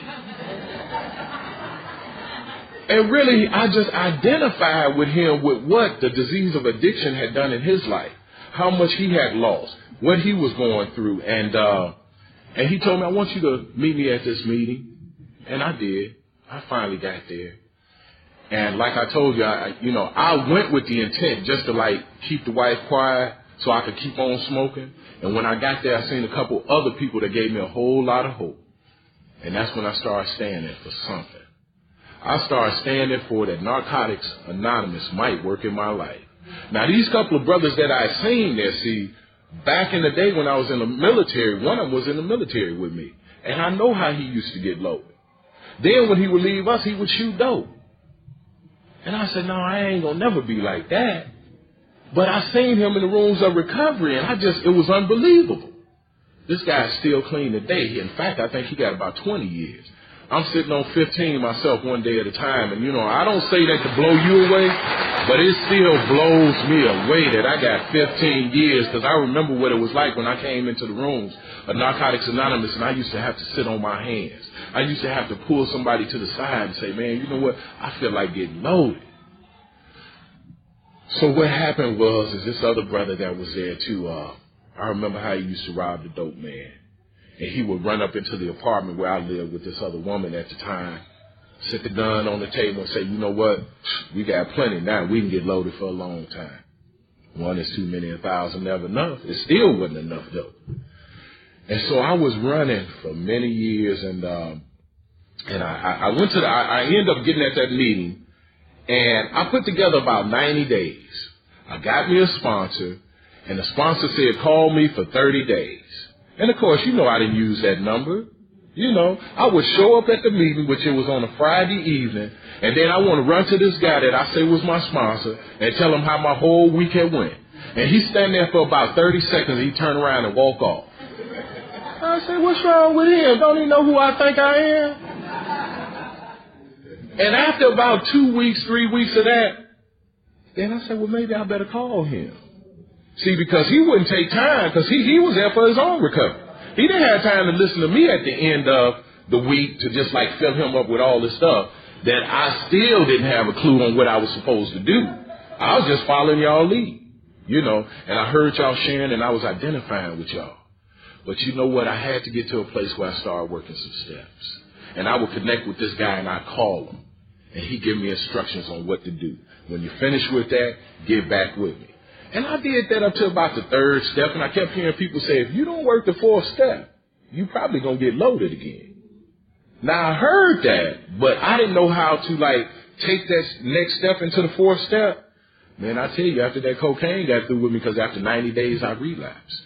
And really, I just identified with him with what the disease of addiction had done in his life, how much he had lost, what he was going through. And he told me, I want you to meet me at this meeting. And I did. I finally got there. And like I told you, I went with the intent just to, like, keep the wife quiet so I could keep on smoking. And when I got there, I seen a couple other people that gave me a whole lot of hope. And that's when I started staying there for something. I started standing for that Narcotics Anonymous might work in my life. Now, these couple of brothers that I seen there, see, back in the day when I was in the military, one of them was in the military with me. And I know how he used to get loaded. Then when he would leave us, he would shoot dope. And I said, no, I ain't going to never be like that. But I seen him in the rooms of recovery, and it was unbelievable. This guy's still clean today. In fact, I think he got about 20 years. I'm sitting on 15 myself one day at a time, and, I don't say that to blow you away, but it still blows me away that I got 15 years, because I remember what it was like when I came into the rooms of Narcotics Anonymous, and I used to have to sit on my hands. I used to have to pull somebody to the side and say, man, you know what, I feel like getting loaded. So what happened is this other brother that was there too, I remember how he used to rob the dope man. And he would run up into the apartment where I lived with this other woman at the time, set the gun on the table and say, you know what, we got plenty now. We can get loaded for a long time. One is too many, 1,000 never enough. It still wasn't enough dope. And so I was running for many years, and I went to I ended up getting at that meeting, and I put together about 90 days. I got me a sponsor, and the sponsor said, call me for 30 days. And, of course, I didn't use that number. I would show up at the meeting, which it was on a Friday evening, and then I want to run to this guy that I say was my sponsor and tell him how my whole week had went. And he's standing there for about 30 seconds, and he turned around and walk off. I said, what's wrong with him? Don't he know who I think I am? And after about 2 weeks, 3 weeks of that, then I said, well, maybe I better call him. See, because he wouldn't take time, because he was there for his own recovery. He didn't have time to listen to me at the end of the week to just like fill him up with all this stuff that I still didn't have a clue on what I was supposed to do. I was just following y'all lead, and I heard y'all sharing and I was identifying with y'all. But you know what? I had to get to a place where I started working some steps. And I would connect with this guy and I'd call him. And he'd give me instructions on what to do. When you finish with that, get back with me. And I did that up to about the third step. And I kept hearing people say, if you don't work the fourth step, you probably going to get loaded again. Now, I heard that, but I didn't know how to, take that next step into the fourth step. Man, I tell you, after that cocaine got through with me, because after 90 days, I relapsed.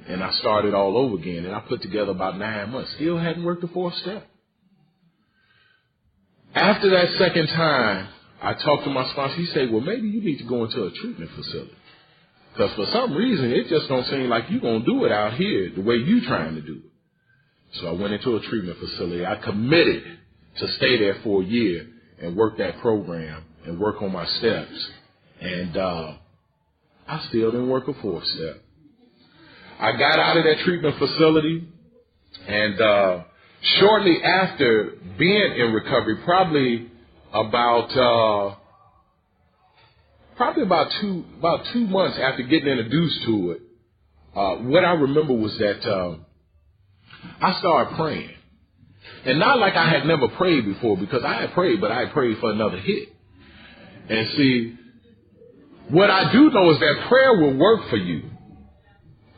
And I started all over again, and I put together about 9 months. Still hadn't worked the fourth step. After that second time, I talked to my sponsor. He said, well, maybe you need to go into a treatment facility. Because for some reason, it just don't seem like you're going to do it out here the way you're trying to do it. So I went into a treatment facility. I committed to stay there for a year and work that program and work on my steps. And I still didn't work a fourth step. I got out of that treatment facility, and shortly after being in recovery, probably about 2 months after getting introduced to it, what I remember was that I started praying. And not like I had never prayed before, because I had prayed, but I had prayed for another hit. And see, what I do know is that prayer will work for you.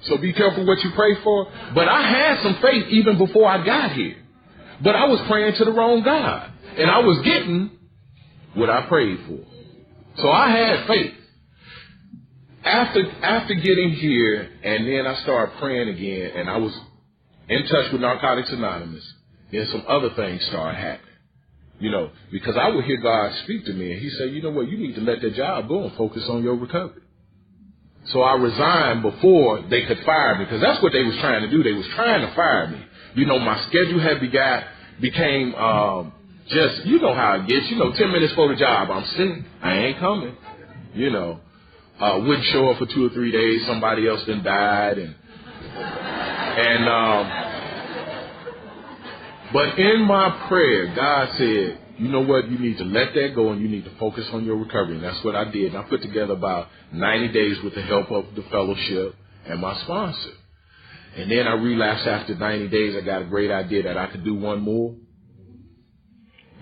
So be careful what you pray for. But I had some faith even before I got here. But I was praying to the wrong God. And I was getting what I prayed for. So I had faith. After getting here, and then I started praying again, and I was in touch with Narcotics Anonymous, then some other things started happening. Because I would hear God speak to me, and he said, you know what, you need to let that job go and focus on your recovery. So I resigned before they could fire me, because that's what they was trying to do. They was trying to fire me. My schedule had became just, how it gets. 10 minutes for the job, I'm sick. I ain't coming. Wouldn't show up for 2 or 3 days. Somebody else then died. But in my prayer, God said, you know what, you need to let that go and you need to focus on your recovery. And that's what I did. And I put together about 90 days with the help of the fellowship and my sponsor. And then I relapsed after 90 days. I got a great idea that I could do one more.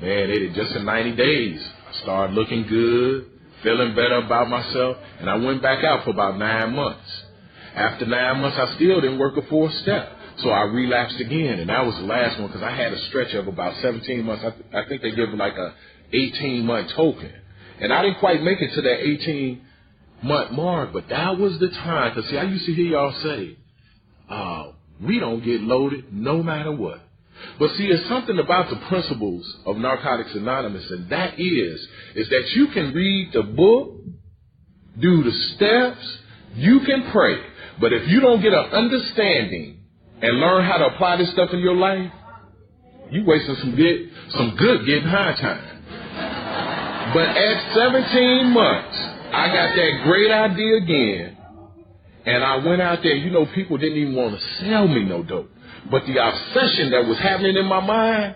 Man, just in 90 days, I started looking good, feeling better about myself. And I went back out for about 9 months. After 9 months, I still didn't work a fourth step. So I relapsed again, and that was the last one, because I had a stretch of about 17 months. I think they give like a 18-month token. And I didn't quite make it to that 18-month mark, but that was the time. Because, see, I used to hear y'all say, we don't get loaded no matter what. But see, it's something about the principles of Narcotics Anonymous, and that is that you can read the book, do the steps, you can pray, but if you don't get an understanding and learn how to apply this stuff in your life, you wasting some good getting high time. But at 17 months, I got that great idea again, and I went out there. You know, people didn't even want to sell me no dope. But the obsession that was happening in my mind,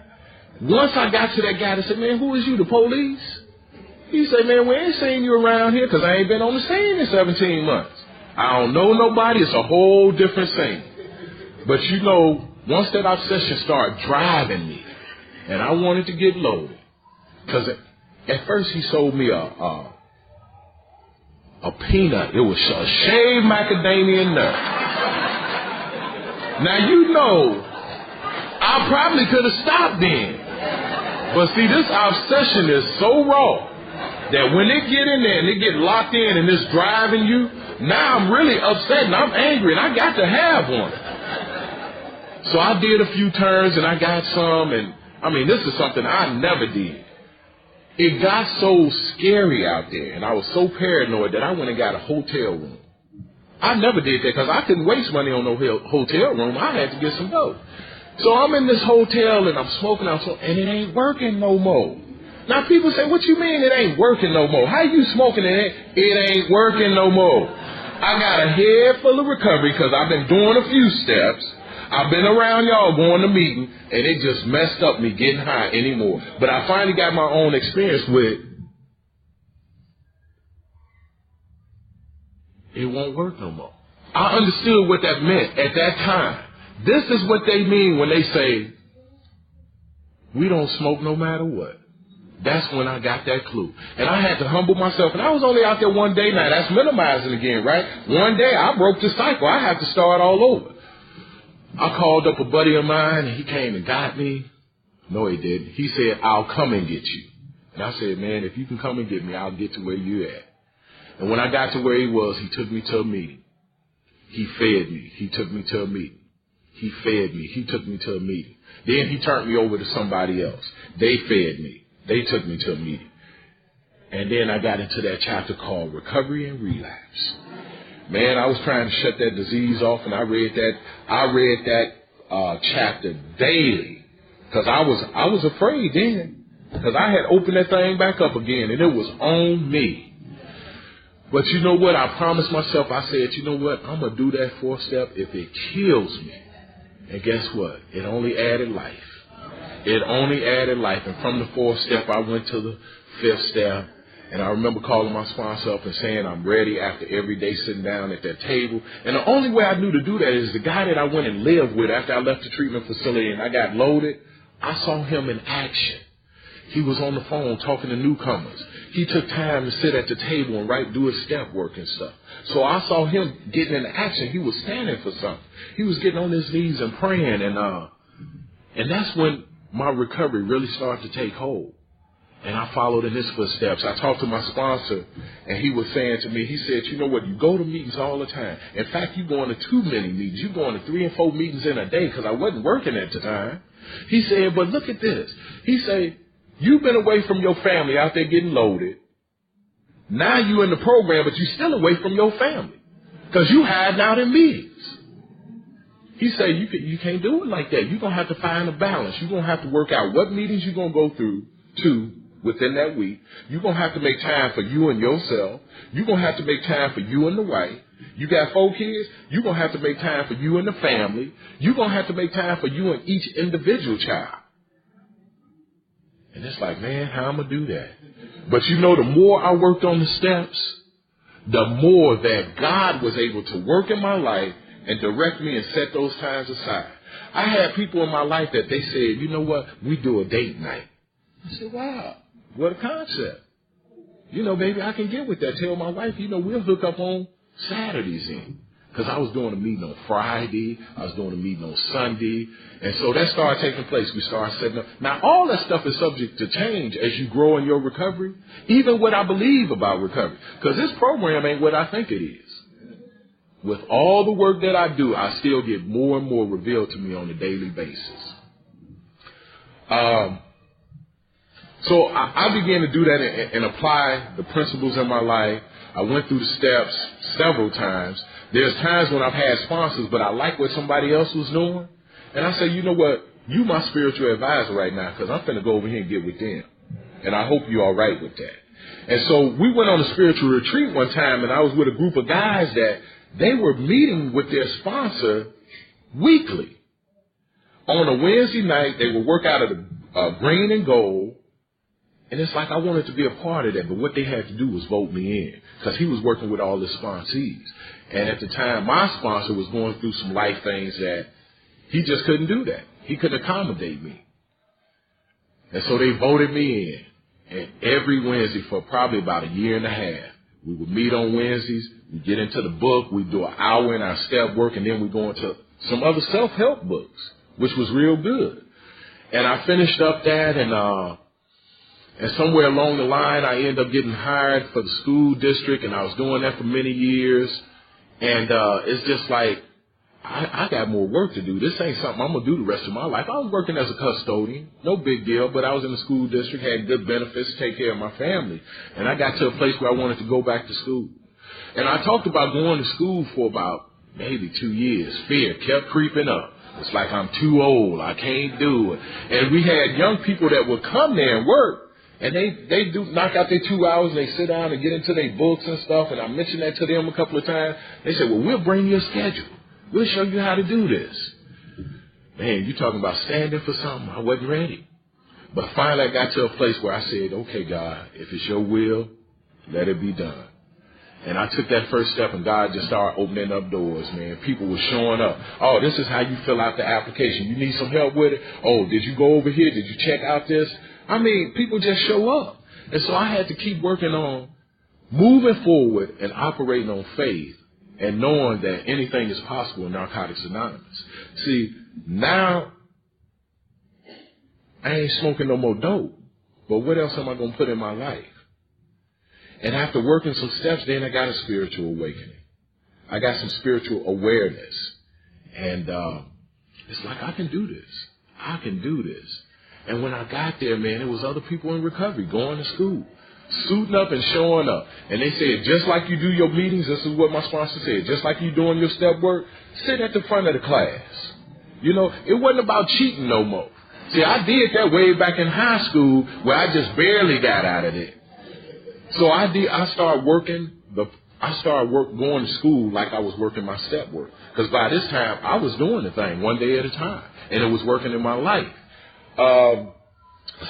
once I got to that guy that said, man, who is you, the police? He said, man, we ain't seen you around here because I ain't been on the scene in 17 months. I don't know nobody. It's a whole different thing. But, you know, once that obsession started driving me, and I wanted to get loaded, because at first he sold me a peanut. It was a shaved macadamia nut. Now, you know, I probably could have stopped then. But see, this obsession is so raw that when they get in there and they get locked in and it's driving you, now I'm really upset and I'm angry and I got to have one. So I did a few turns and I got some, and I mean, this is something I never did. It got so scary out there and I was so paranoid that I went and got a hotel room. I never did that because I couldn't waste money on no hotel room. I had to get some dope. So I'm in this hotel and I'm smoking out, and it ain't working no more. Now people say, what you mean it ain't working no more? How you smoking it? It ain't working no more. I got a head full of recovery because I've been doing a few steps. I've been around y'all going to meeting, and it just messed up me getting high anymore. But I finally got my own experience with it won't work no more. I understood what that meant at that time. This is what they mean when they say, we don't smoke no matter what. That's when I got that clue. And I had to humble myself. And I was only out there one day. Now, that's minimizing again, right? One day, I broke the cycle. I have to start all over. I called up a buddy of mine, and he came and got me. No, he didn't. He said, I'll come and get you. And I said, man, if you can come and get me, I'll get to where you at. And when I got to where he was, he took me to a meeting. He fed me. He took me to a meeting. He fed me. He took me to a meeting. Then he turned me over to somebody else. They fed me. They took me to a meeting. And then I got into that chapter called Recovery and Relapse. Man, I was trying to shut that disease off, and I read that chapter daily because I was afraid then because I had opened that thing back up again, and it was on me. But you know what? I promised myself, I said, you know what? I'm going to do that 4th step if it kills me. And guess what? It only added life. It only added life. And from the 4th step, I went to the 5th step. And I remember calling my sponsor up and saying I'm ready after every day sitting down at that table. And the only way I knew to do that is the guy that I went and lived with after I left the treatment facility and I got loaded, I saw him in action. He was on the phone talking to newcomers. He took time to sit at the table and do his step work and stuff. So I saw him getting into action. He was standing for something. He was getting on his knees and praying. And that's when my recovery really started to take hold. And I followed in his footsteps. I talked to my sponsor, and he was saying to me, he said, you know what, you go to meetings all the time. In fact, you're going to too many meetings. You're going to 3 and 4 meetings in a day because I wasn't working at the time. He said, but look at this. He said, you've been away from your family out there getting loaded. Now you're in the program, but you're still away from your family because you hiding out in meetings. He said, you can't do it like that. You're going to have to find a balance. You're going to have to work out what meetings you're going to go through to within that week. You're going to have to make time for you and yourself. You're going to have to make time for you and the wife. You got 4 kids. You're going to have to make time for you and the family. You're going to have to make time for you and each individual child. And it's like, man, how am I going to do that? But you know, the more I worked on the steps, the more that God was able to work in my life and direct me and set those times aside. I had people in my life that they said, you know what, we do a date night. I said, wow, what a concept. You know, baby, I can get with that. Tell my wife, you know, we'll hook up on Saturdays in. Because I was doing a meeting on Friday, I was doing a meeting on Sunday, and so that started taking place. We started setting up. Now, all that stuff is subject to change as you grow in your recovery, even what I believe about recovery. Because this program ain't what I think it is. With all the work that I do, I still get more and more revealed to me on a daily basis. So I began to do that and apply the principles in my life. I went through the steps several times. There's times when I've had sponsors, but I like what somebody else was doing. And I say, you know what? You my spiritual advisor right now, because I'm finna go over here and get with them. And I hope you're all right with that. And so we went on a spiritual retreat one time, and I was with a group of guys that they were meeting with their sponsor weekly. On a Wednesday night, they would work out of the green and gold. And it's like I wanted to be a part of that, but what they had to do was vote me in, because he was working with all his sponsees. And at the time, my sponsor was going through some life things that he just couldn't do that. He couldn't accommodate me. And so they voted me in. And every Wednesday for probably about a year and a half, we would meet on Wednesdays. We get into the book. We do an hour in our step work, and then we go into some other self-help books, which was real good. And I finished up that, and somewhere along the line, I ended up getting hired for the school district, and I was doing that for many years. And it's just like, I got more work to do. This ain't something I'm going to do the rest of my life. I was working as a custodian, no big deal, but I was in the school district, had good benefits to take care of my family. And I got to a place where I wanted to go back to school. And I talked about going to school for about maybe 2 years. Fear kept creeping up. It's like I'm too old. I can't do it. And we had young people that would come there and work. And they do knock out their 2 hours, and they sit down and get into their books and stuff. And I mentioned that to them a couple of times. They said, well, we'll bring you a schedule. We'll show you how to do this. Man, you talking about standing for something. I wasn't ready. But finally I got to a place where I said, okay, God, if it's your will, let it be done. And I took that first step, and God just started opening up doors, man. People were showing up. Oh, this is how you fill out the application. You need some help with it? Oh, did you go over here? Did you check out this? I mean, people just show up. And so I had to keep working on moving forward and operating on faith and knowing that anything is possible in Narcotics Anonymous. See, now I ain't smoking no more dope, but what else am I going to put in my life? And after working some steps, then I got a spiritual awakening. I got some spiritual awareness. And it's like, I can do this. I can do this. And when I got there, man, it was other people in recovery going to school, suiting up and showing up. And they said, just like you do your meetings, this is what my sponsor said, just like you doing your step work, sit at the front of the class. You know, it wasn't about cheating no more. See, I did that way back in high school where I just barely got out of it. So I started going to school like I was working my step work. Because by this time, I was doing the thing one day at a time. And it was working in my life.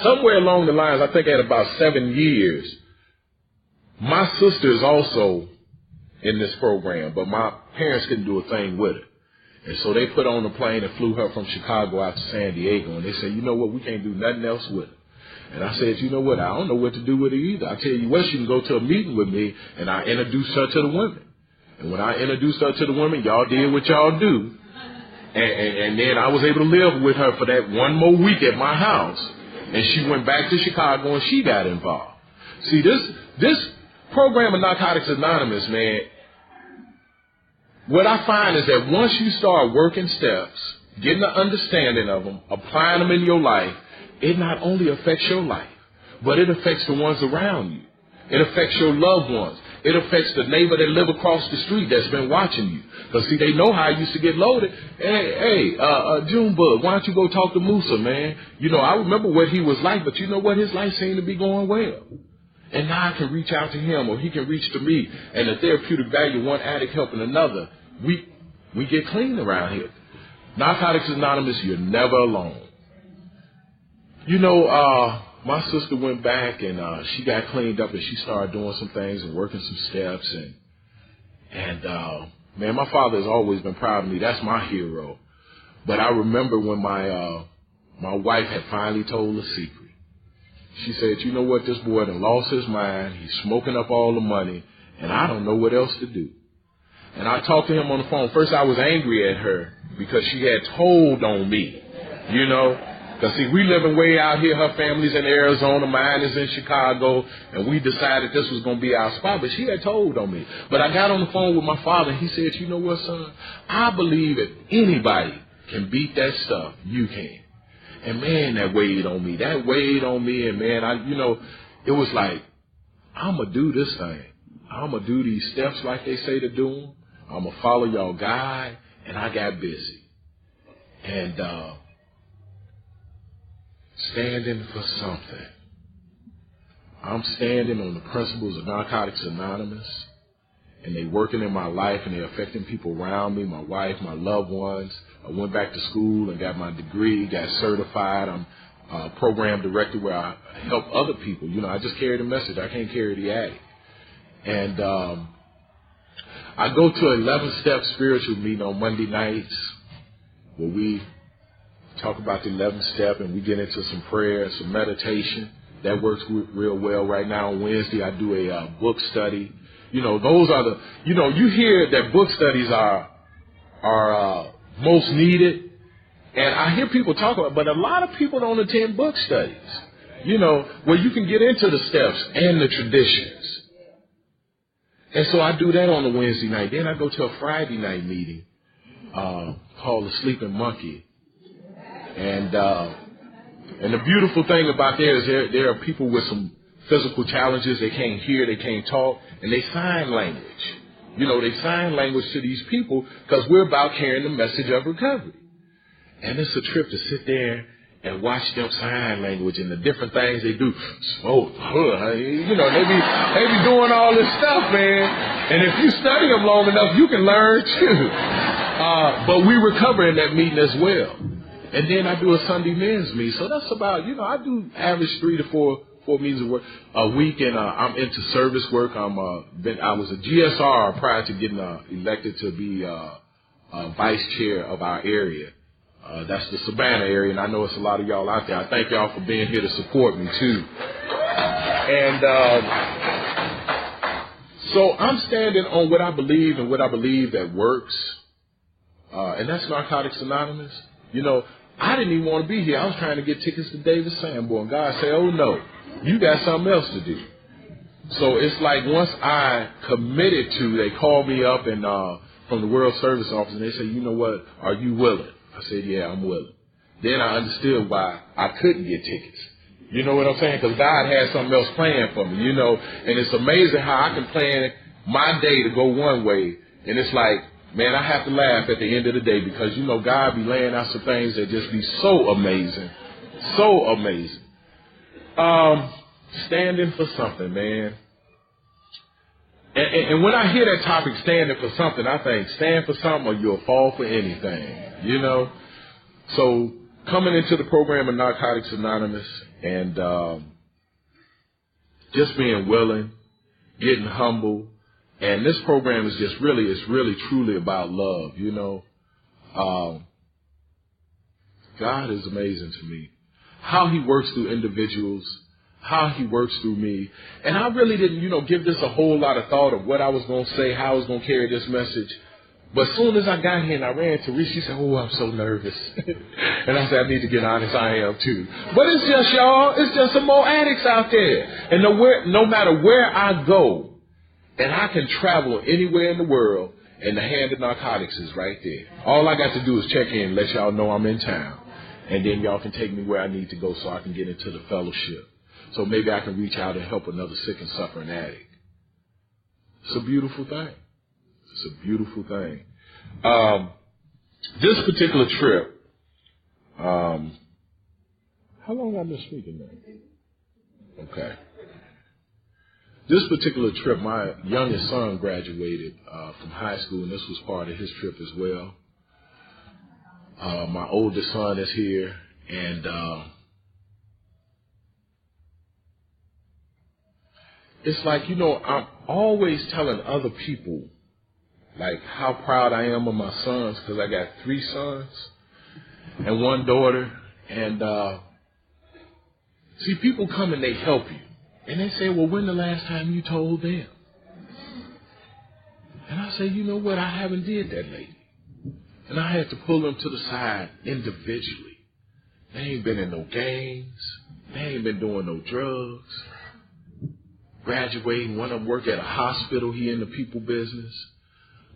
Somewhere along the lines, I think at about 7 years, my sister is also in this program, but my parents couldn't do a thing with her. And so they put on a plane and flew her from Chicago out to San Diego. And they said, you know what, we can't do nothing else with her. And I said, you know what, I don't know what to do with her either. I tell you what, she can go to a meeting with me, and I introduced her to the women. And when I introduced her to the women, y'all did what y'all do. And then I was able to live with her for that one more week at my house. And she went back to Chicago and she got involved. See, this program of Narcotics Anonymous, man, what I find is that once you start working steps, getting an understanding of them, applying them in your life, it not only affects your life, but it affects the ones around you. It affects your loved ones. It affects the neighbor that live across the street that's been watching you. Because, see, they know how I used to get loaded. Hey, Junebug, why don't you go talk to Musa, man? You know, I remember what he was like, but you know what? His life seemed to be going well. And now I can reach out to him, or he can reach to me. And the therapeutic value of one addict helping another, we get clean around here. Narcotics Anonymous, you're never alone. You know, my sister went back and she got cleaned up, and she started doing some things and working some steps. And man, my father has always been proud of me. That's my hero. But I remember when my wife had finally told the secret. She said, you know what, this boy done lost his mind. He's smoking up all the money, and I don't know what else to do. And I talked to him on the phone. First, I was angry at her because she had told on me, you know. Because, see, we living way out here. Her family's in Arizona. Mine is in Chicago. And we decided this was going to be our spot. But she had told on me. But I got on the phone with my father. And he said, you know what, son? I believe if anybody can beat that stuff, you can. And, man, that weighed on me. That weighed on me. And, man, it was like, I'm going to do this thing. I'm going to do these steps like they say to do them. I'm going to follow y'all guide. And I got busy. And, standing for something. I'm standing on the principles of Narcotics Anonymous, and they working in my life, and they're affecting people around me, my wife, my loved ones. I went back to school and got my degree, got certified. I'm a program director where I help other people. You know, I just carry the message. I can't carry the addict. And I go to an 11-step spiritual meeting on Monday nights where we talk about the 11th step, and we get into some prayer and some meditation. That works real well. Right now on Wednesday, I do a book study. You know, those are the, you know, you hear that book studies are most needed. And I hear people talk about it, but a lot of people don't attend book studies, you know, where you can get into the steps and the traditions. And so I do that on a Wednesday night. Then I go to a Friday night meeting called The Sleeping Monkey. And the beautiful thing about there is there are people with some physical challenges. They can't hear, they can't talk, and they sign language. You know, they sign language to these people because we're about carrying the message of recovery. And it's a trip to sit there and watch them sign language and the different things they do. Smoke, you know, they be doing all this stuff, man. And if you study them long enough, you can learn too. But we recover in that meeting as well. And then I do a Sunday men's meeting. So that's about, you know, I do average 3 to 4 meetings a week, and I'm into service work. I was a GSR prior to getting elected to be vice chair of our area. That's the Savannah area, and I know it's a lot of y'all out there. I thank y'all for being here to support me too. And so I'm standing on what I believe and what I believe that works, and that's Narcotics Anonymous. You know, I didn't even want to be here. I was trying to get tickets to David Sanborn. God said, oh, no, you got something else to do. So it's like once I committed to, they called me up and from the World Service Office, and they said, you know what, are you willing? I said, yeah, I'm willing. Then I understood why I couldn't get tickets. You know what I'm saying? Because God had something else planned for me, you know. And it's amazing how I can plan my day to go one way, and it's like, man, I have to laugh at the end of the day because, you know, God be laying out some things that just be so amazing. So amazing. Standing for something, man. And when I hear that topic, standing for something, I think, stand for something or you'll fall for anything, you know. So coming into the program of Narcotics Anonymous and just being willing, getting humble. And this program is just really, it's really truly about love, you know. God is amazing to me. How he works through individuals, how he works through me. And I really didn't, you know, give this a whole lot of thought of what I was going to say, how I was going to carry this message. But as soon as I got here and I ran to Reese, she said, oh, I'm so nervous. And I said, I need to get honest, I am too. But it's just, y'all, it's just some more addicts out there. And no matter where I go, and I can travel anywhere in the world, and the hand of narcotics is right there. All I got to do is check in and let y'all know I'm in town. And then y'all can take me where I need to go so I can get into the fellowship. So maybe I can reach out and help another sick and suffering addict. It's a beautiful thing. It's a beautiful thing. This particular trip, how long have I been speaking now? Okay. This particular trip, my youngest son graduated from high school, and this was part of his trip as well. My oldest son is here, and it's like, you know, I'm always telling other people, like, how proud I am of my sons, because I got 3 sons and 1 daughter. And see, people come and they help you. And they say, well, when the last time you told them? And I I said, you know what? I haven't did that lately. And I had to pull them to the side individually. They ain't been in no gangs. They ain't been doing no drugs. Graduating. One of them work at a hospital. He in the people business.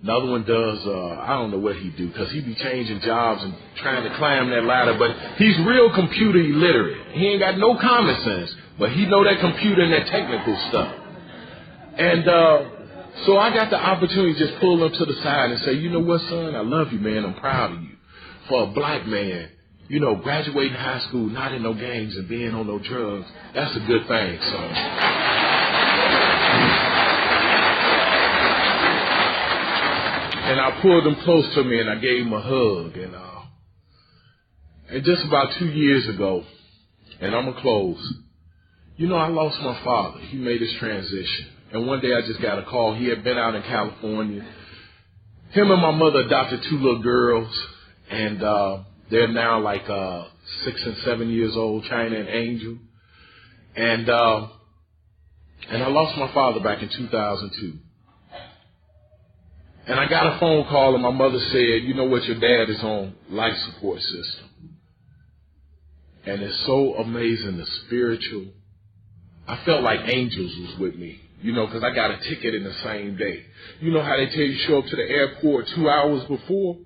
Another one does, I don't know what he do, because he be changing jobs and trying to climb that ladder. But he's real computer illiterate. He ain't got no common sense, but he know that computer and that technical stuff. And so I got the opportunity to just pull him to the side and say, you know what, son, I love you, man. I'm proud of you. For a black man, you know, graduating high school, not in no gangs and being on no drugs, that's a good thing, son. And I pulled him close to me and I gave him a hug. And just about 2 years ago, and I'm going to close, you know, I lost my father. He made his transition. And one day I just got a call. He had been out in California. Him and my mother adopted 2 little girls. And they're now like 6 and 7 years old, China and Angel. And I lost my father back in 2002. And I got a phone call and my mother said, you know what, your dad is on life support system. And it's so amazing, the spiritual. I felt like angels was with me, you know, because I got a ticket in the same day. You know how they tell you show up to the airport 2 hours before?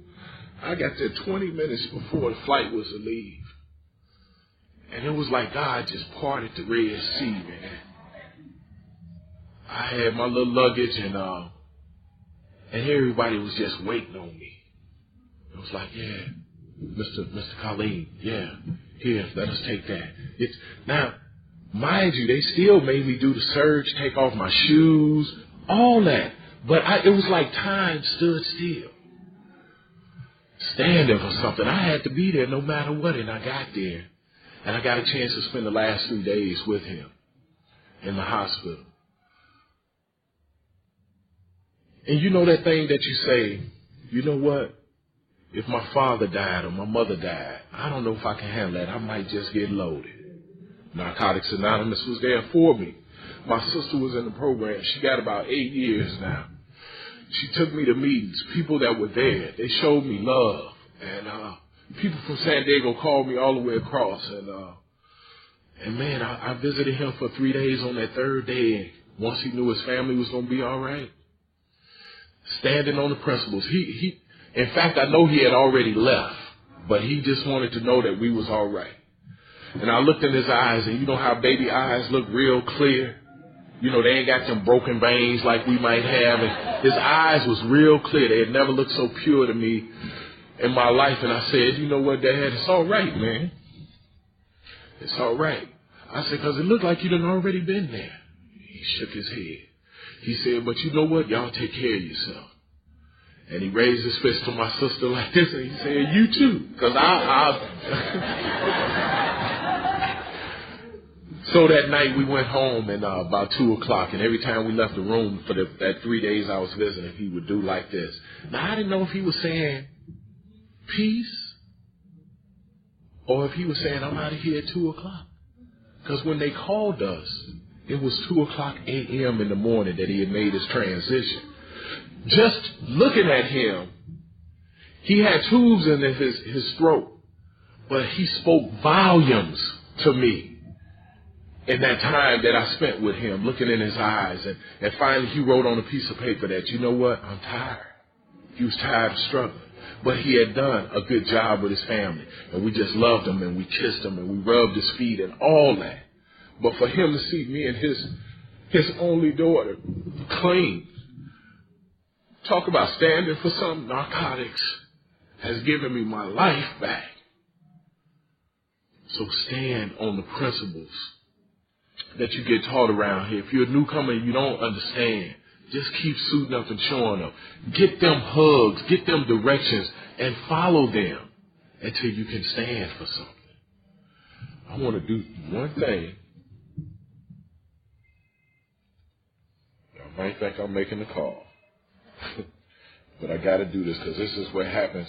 I got there 20 minutes before the flight was to leave. And it was like God just parted the Red Sea, man. I had my little luggage and everybody was just waiting on me. It was like, yeah, Mr. Colleen, yeah, here, let us take that. Now, mind you, they still made me do the surge, take off my shoes, all that. But it was like time stood still. Standing for something. I had to be there no matter what, and I got there. And I got a chance to spend the last 3 days with him in the hospital. And you know that thing that you say, you know what? If my father died or my mother died, I don't know if I can handle that. I might just get loaded. Narcotics Anonymous was there for me. My sister was in the program. She got about 8 years now. She took me to meetings. People that were there, they showed me love. And people from San Diego called me all the way across. And man, I visited him for 3 days on that third day. Once he knew his family was going to be all right. Standing on the principles. In fact, I know he had already left, but he just wanted to know that we was all right. And I looked in his eyes, and you know how baby eyes look real clear? You know, they ain't got them broken veins like we might have. And his eyes was real clear. They had never looked so pure to me in my life. And I said, you know what, Dad? It's all right, man. It's all right. I said, because it looked like you done already been there. He shook his head. He said, but you know what? Y'all take care of yourself. And he raised his fist to my sister like this, and he said, you too. Because So that night we went home and about 2 o'clock, and every time we left the room for that 3 days I was visiting, he would do like this. Now I didn't know if he was saying peace or if he was saying I'm out of here at 2 o'clock. Because when they called us, it was 2 o'clock a.m. in the morning that he had made his transition. Just looking at him, he had tubes in his throat, but he spoke volumes to me. In that time that I spent with him, looking in his eyes, and finally he wrote on a piece of paper that, you know what, I'm tired. He was tired of struggling. But he had done a good job with his family, and we just loved him, and we kissed him, and we rubbed his feet, and all that. But for him to see me and his only daughter clean, talk about standing for something, narcotics has given me my life back. So stand on the principles that you get taught around here. If you're a newcomer and you don't understand, just keep suiting up and showing up. Get them hugs, get them directions, and follow them until you can stand for something. I want to do one thing. Y'all might think I'm making a call. But I got to do this because this is what happens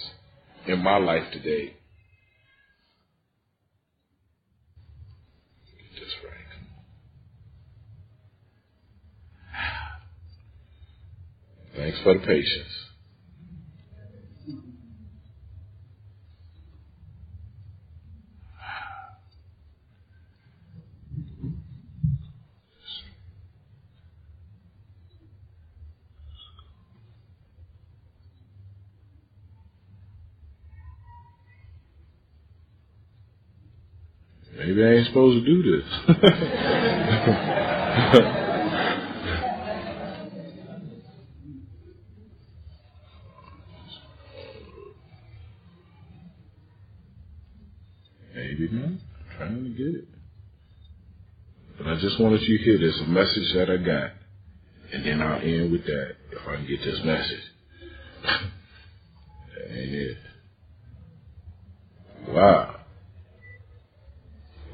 in my life today. Get this right. Thanks for the patience. Maybe I ain't supposed to do this. Maybe not. I'm trying to get it. But I just wanted you to hear this, a message that I got. And then I'll end with that, if I can get this message. That ain't it. Wow.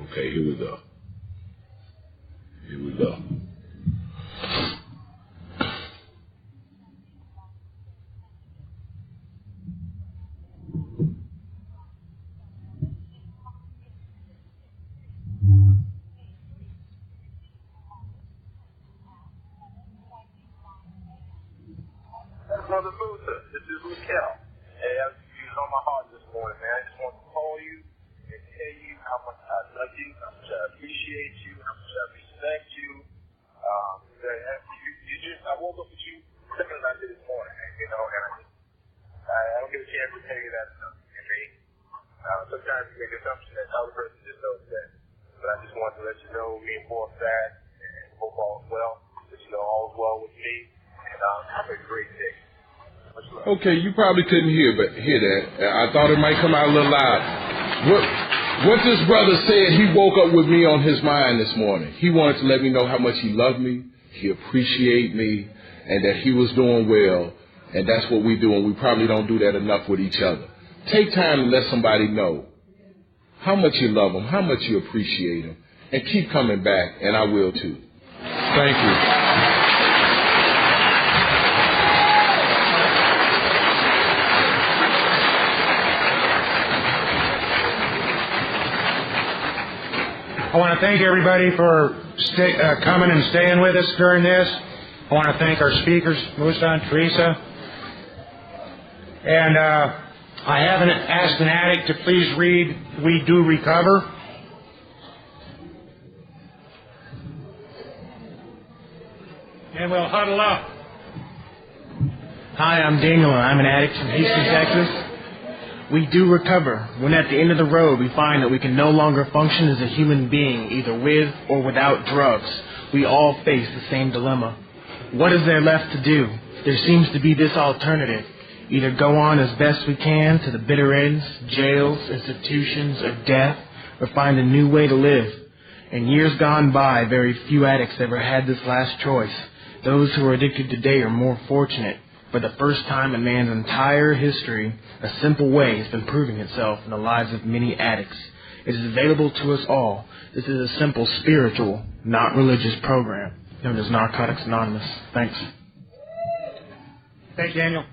Okay, here we go. Here we go.
Brother Luther, this is Mikel. Hey, I was on my heart this morning, man. I just want to call you and tell you how much I love you, how much I appreciate you, how much I respect you. I woke up with you similar than I did this morning, you know, and I don't get a chance to tell you that enough. I mean, sometimes you make assumptions that the other person just knows that. But I just wanted to let you know, reinforce that, and hope all is well, that you know all is well with me, and have a great day.
Okay, you probably couldn't hear that. I thought it might come out a little loud. What this brother said, he woke up with me on his mind this morning. He wanted to let me know how much he loved me, he appreciated me, and that he was doing well. And that's what we do, and we probably don't do that enough with each other. Take time to let somebody know how much you love them, how much you appreciate them, and keep coming back, and I will too. Thank you.
I want to thank everybody for coming and staying with us during this. I want to thank our speakers, Musa and Teresa. And I haven't asked an addict to please read We Do Recover. And we'll huddle up.
Hi, I'm Daniel, and I'm an addict from Houston, Texas. We do recover when at the end of the road we find that we can no longer function as a human being, either with or without drugs. We all face the same dilemma. What is there left to do? There seems to be this alternative. Either go on as best we can to the bitter ends, jails, institutions, or death, or find a new way to live. In years gone by, very few addicts ever had this last choice. Those who are addicted today are more fortunate. For the first time in man's entire history, a simple way has been proving itself in the lives of many addicts. It is available to us all. This is a simple spiritual, not religious program known as Narcotics Anonymous. Thanks.
Thanks, Daniel.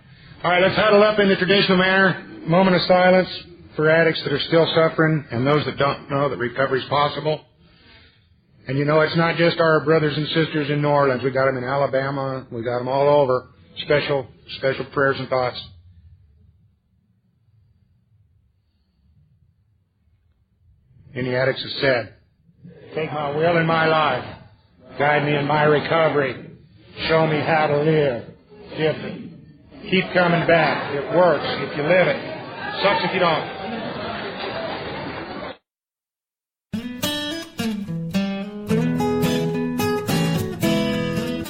All right, let's huddle up in the traditional manner. Moment of silence for addicts that are still suffering and those that don't know that recovery is possible. And you know, it's not just our brothers and sisters in New Orleans. We got them in Alabama. We got them all over. Special prayers and thoughts. Any addicts have said, take my will in my life. Guide me in my recovery. Show me how to live different. Keep coming back. It works if you live it. Sucks if you don't.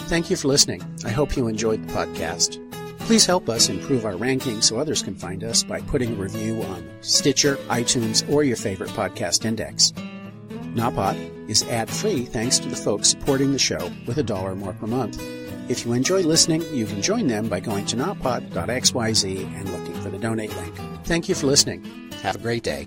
Thank you for listening. I hope you enjoyed the podcast. Please help us improve our rankings so others can find us by putting a review on Stitcher, iTunes, or your favorite podcast index. NAPOD is ad-free thanks to the folks supporting the show with $1 or more per month. If you enjoy listening, you can join them by going to napod.xyz and looking for the donate link. Thank you for listening. Have a great day.